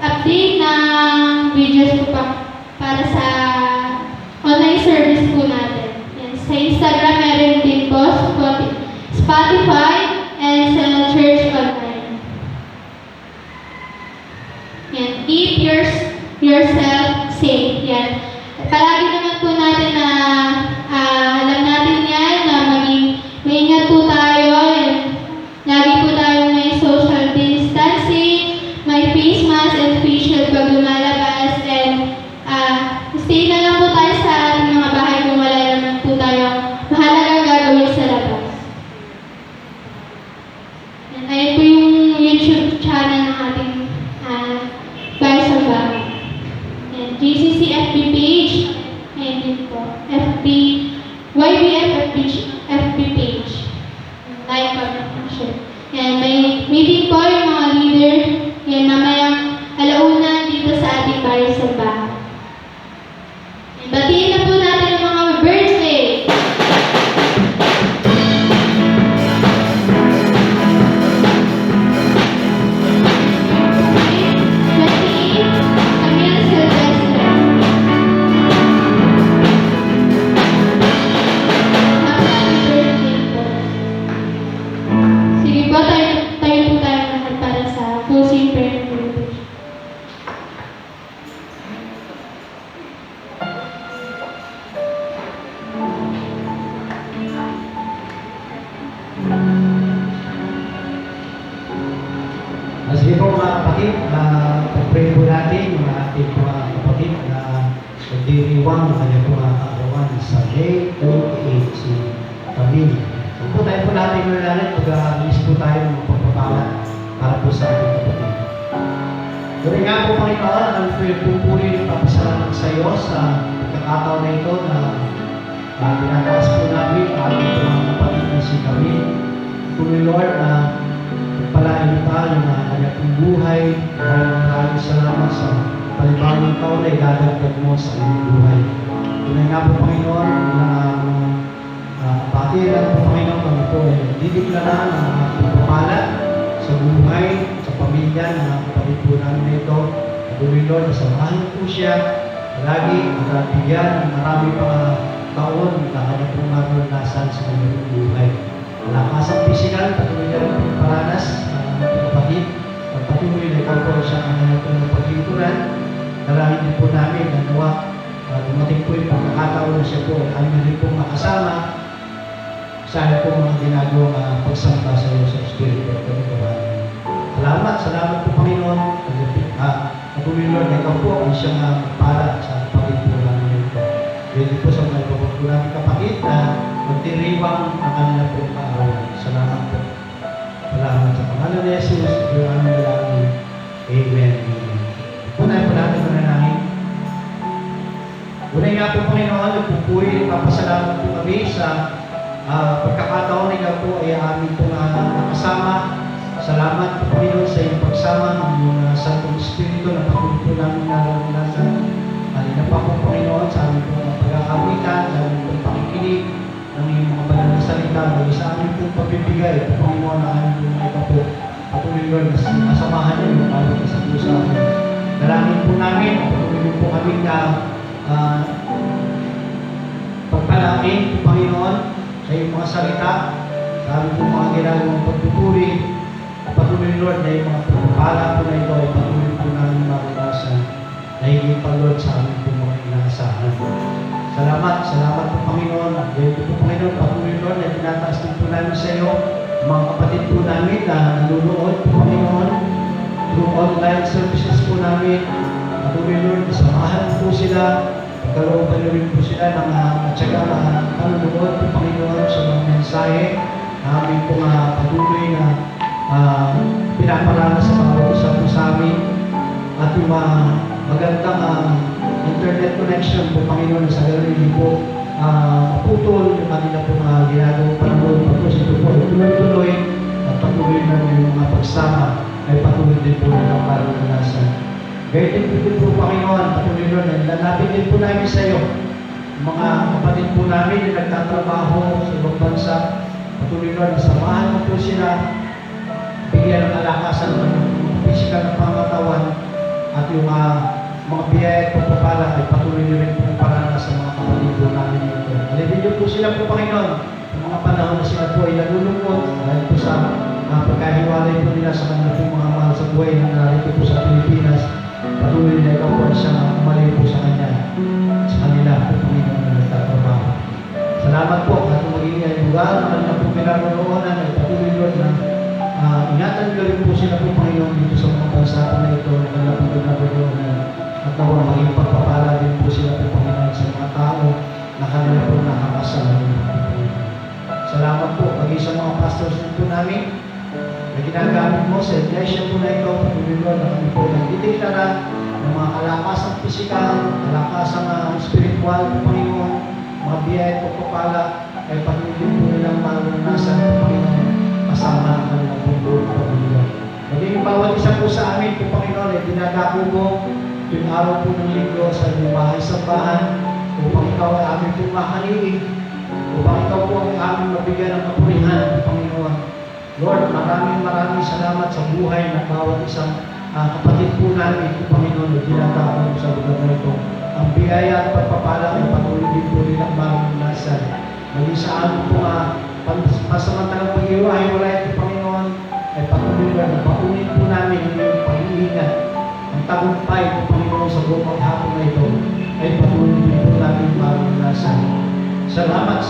update ng videos po para sa online service po natin. Yan. Sa Instagram, meron din po Spotify and sa Church Online. Yan. Keep yourself safe. Yan. Palagi naman po natin na alam natin yan na maingat po tayo. Yan. Lagi po tayong may social distancing, may face mask and face shield pag lumalabas. And stay na lang po tayo sa ating mga bahay kung wala naman po tayong mahalagang gagawin sa labas. And ayun po yung YouTube channel ng ating Bahay sa Bahay. And GCC FB page, and din po YBF FB page. Like, comment, and share. And may meeting po yung mga leader, yan mamayang alauna dito sa ating Bahay sa Bahay. And batiin na po natin ang mga birthday. Sige po, tayo po tayo lahat para sa closing prayer and meditation. Sige po mga kapatid, pag-pray po natin mga ating mga kapatid na nagdiriwang ng kanyang mga kaarawan sa May 28 si Camille. So po tayo po natin mananalig pag-alis po tayo ng pagpapala para po sa ating kapatid. Doon nga po Panginoon, ang pupuri ng papasalamat sa iyo sa pagkakataon na ito na tinataas po namin ang ating mga kapatid na si Camille. Puri Lord na palain pa yung kanyang buhay. Maraming salamat sa panibagong taon na idadagdag mo sa iyong buhay. Tunay nga po Panginoon na patiran po Panginoon kami po ay didiklaan ang mga pagpapala sa buhay, sa pamilya ng mga kapatid po namin na ito. Patuloy Lord, samahan po siya lagi at bigyan ng marami pang taon na kanyang pong maranasan sa kanyang buhay. Lakas ang pisikal, patuloy na rin paranas ng kapatid. Patuloy na ikaw po siya ang kanyang pagkikuran. Dalangin din po namin na nawa dumating po yung pagkakataon na siya po ay kami rin po makasama sana po mga ginagawang pagsamba sa iyo sa Espiritu at salamat po Panginoon. Patuloy Lord na ikaw po ang siyang para sa kapatid po namin ito. Pwede po sa mga po namin kapatid na magtiriwang ang kanila po kaarawan. Salamat po. Salamat sa pangalan ni Jesus. Yung aming dalangin. Amen. Punahin po natin mananangin. Unay nga po Panginoon, nagpupuri, papasalamat po kami sa pagkakataon na ikaw po ay amin po nakasama Salamat po Panginoon sa iyong pagsama ng mga Santong Espiritu na patuloy po namin naranasan. Halina pa po Panginoon sa aming pong mga pagkakawitan, sa aming pong pakikinig ng iyong mga banal na salita, may sa aming pong pagpipigay po Panginoon na aming pong mga po. Patuloy Lord, na kasamahan niyo yung bawat isa po sa amin. Dalangin po namin, patuloy po kami na pagpalangin po Panginoon sa iyong mga salita, sa aming pong mga ginagawang pagpupuri. Patuloy Lord na yung mga pagpapala po na ito ay patuloy po namin maranasan na higit pa Lord sa aming po mga inaasahan. Salamat po Panginoon. At dito po Panginoon, patuloy Lord na tinataas din po namin sa iyo mga kapatid po namin na nanunood po Panginoon through online services po namin. Patuloy Lord, samahan po sila, pagkalooban nyo rin po sila ng matyaga na panunood po Panginoon sa mga mensahe na aming po patuloy na pinaparana sa bawat isa po sa amin at yung magandang internet connection po Panginoon sa gano'n po putol yung kanila po ginagawang panahon pagkos ito po tuloy-tuloy at patuloy na yung mga pagsama ay patuloy din po ng maranasan. Gayet din po Panginoon, patuloy na lalapit din po namin sa iyo mga kapatid po namin na nagtatrabaho sa ibang bansa. Patuloy na samahan mo po sila, bigyan ng kalakasan ng physical na pangatawan at yung mga biyaya at pagpapala ay patuloy nyo rin po parana sa mga kapatid po namin ito. Alipin nyo po sila po Panginoon sa mga panahon na sila po ay nalulungkot dahil po sa pagkahiwalay po nila sa kanila po mga mahal sa buhay na narito po sa Pilipinas. Patuloy na ikaw po siyang umali po sa kanya, sa kanila po Panginoon na nagtatrabaho. Salamat po at magiging ay lugar na po pinaroroonan ay patuloy Lord na ingatan nyo rin po sila po Panginoon dito sa mga bansa po na ito na kanila po pinaroroonan at nawa maging pagpapala din po sila po Panginoon sa mga tao na kanila po nakakasama. Salamat po pagi sa mga pastors po namin na ginagamit mo sa iglesia po na ito, patuloy Lord na kami po nagdideklara ng mga kalakasang pisikal, kalakasang spiritual po Panginoon, mga biyaya at pagpapala ay patuloy po nilang maranasan po Panginoon kasama ng kanilang pagbuo po Panginoon. Maging bawat isa po sa amin po Panginoon ay dinadako po yung araw po ng linggo sa inyong bahay-sambahan upang ikaw ay aming po makaliig, upang ikaw po ay aming mabigyan ng kapurihan po Panginoon. Lord, maraming salamat sa buhay ng bawat isang kapatid po namin po Panginoon na dinadako sa lugar na ito. Ang biyaya at pagpapala ay patuloy din po nilang maranasan. Maging sa amin po pasamantalang pag-iwahiwalay po Panginoon ay patuloy na paunin po namin ang iyong pag-iingat. Ang tagumpay po Panginoon sa buong maghapon na ito ay patuloy din po namin maranasan. Salamat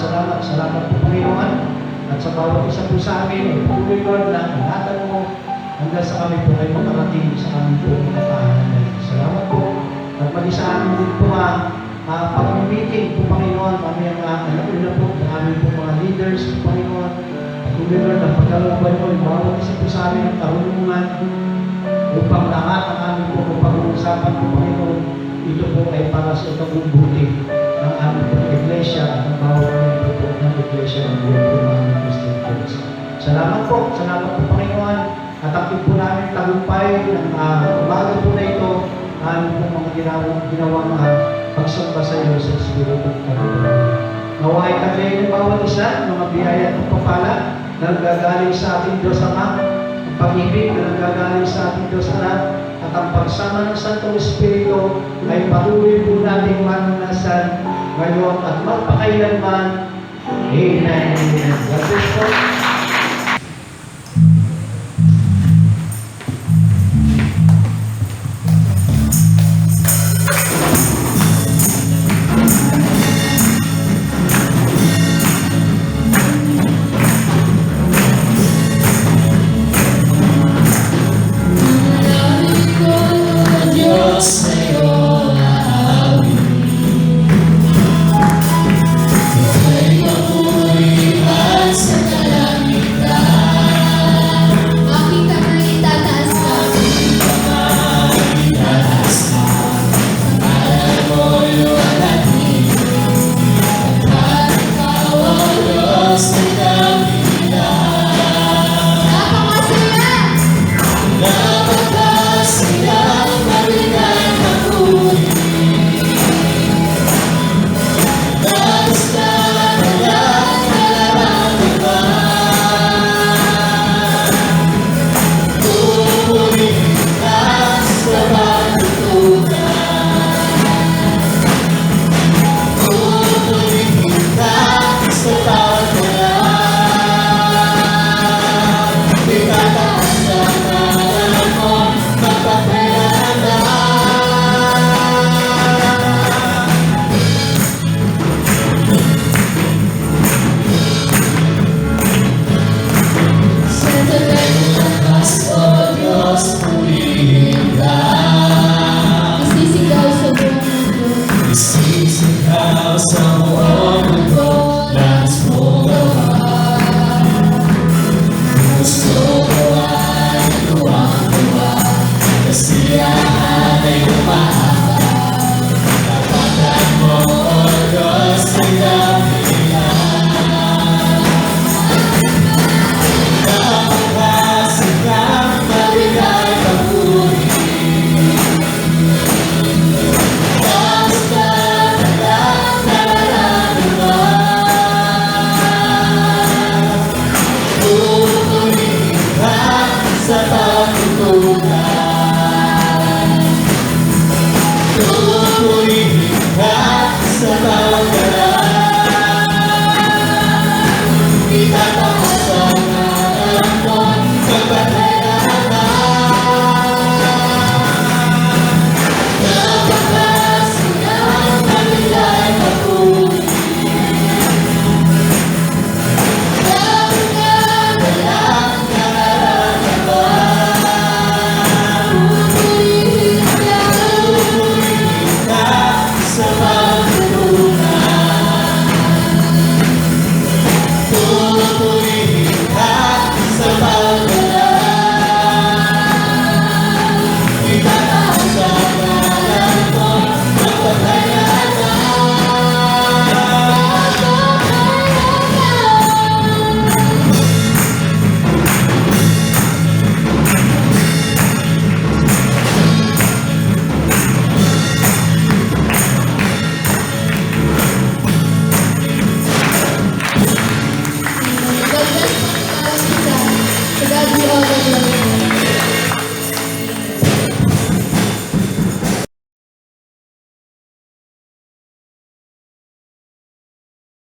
po Panginoon at sa bawat isa po sa amin ay patuloy Lord na ingatan mo hanggang sa kami po ay makarating sa aming po mga tahanan. Salamat po at mag-isa amin din po pag-meeting po Panginoon, kami ang alam po ng aming po mga leaders po Panginoon. Patuloy Lord ang pagkalooban mo, bawat isa po sa amin ang karunungan upang lahat ang aming po pag-uusapan po Panginoon, ito po ay para sa ikabubuti ng aming po iglesia at ng bawat membro po ng iglesia ng buong po ng aming Christian Church. Salamat po Panginoon at akit po namin tagumpay ng umaga po na ito aming po mga ginawang pagsamba sa iyo sa Espiritu ng Panginoon. Naway taglay ng bawat isa, mga biyaya at pagpapala na nagagaling sa ating Diyos Ama, ang pag-ibig na nagagaling sa ating Diyos Anak, at ang pagsama ng Santong Espiritu ay patuloy po nating maranasan ngayon at magpakailanman. Amen. God bless po.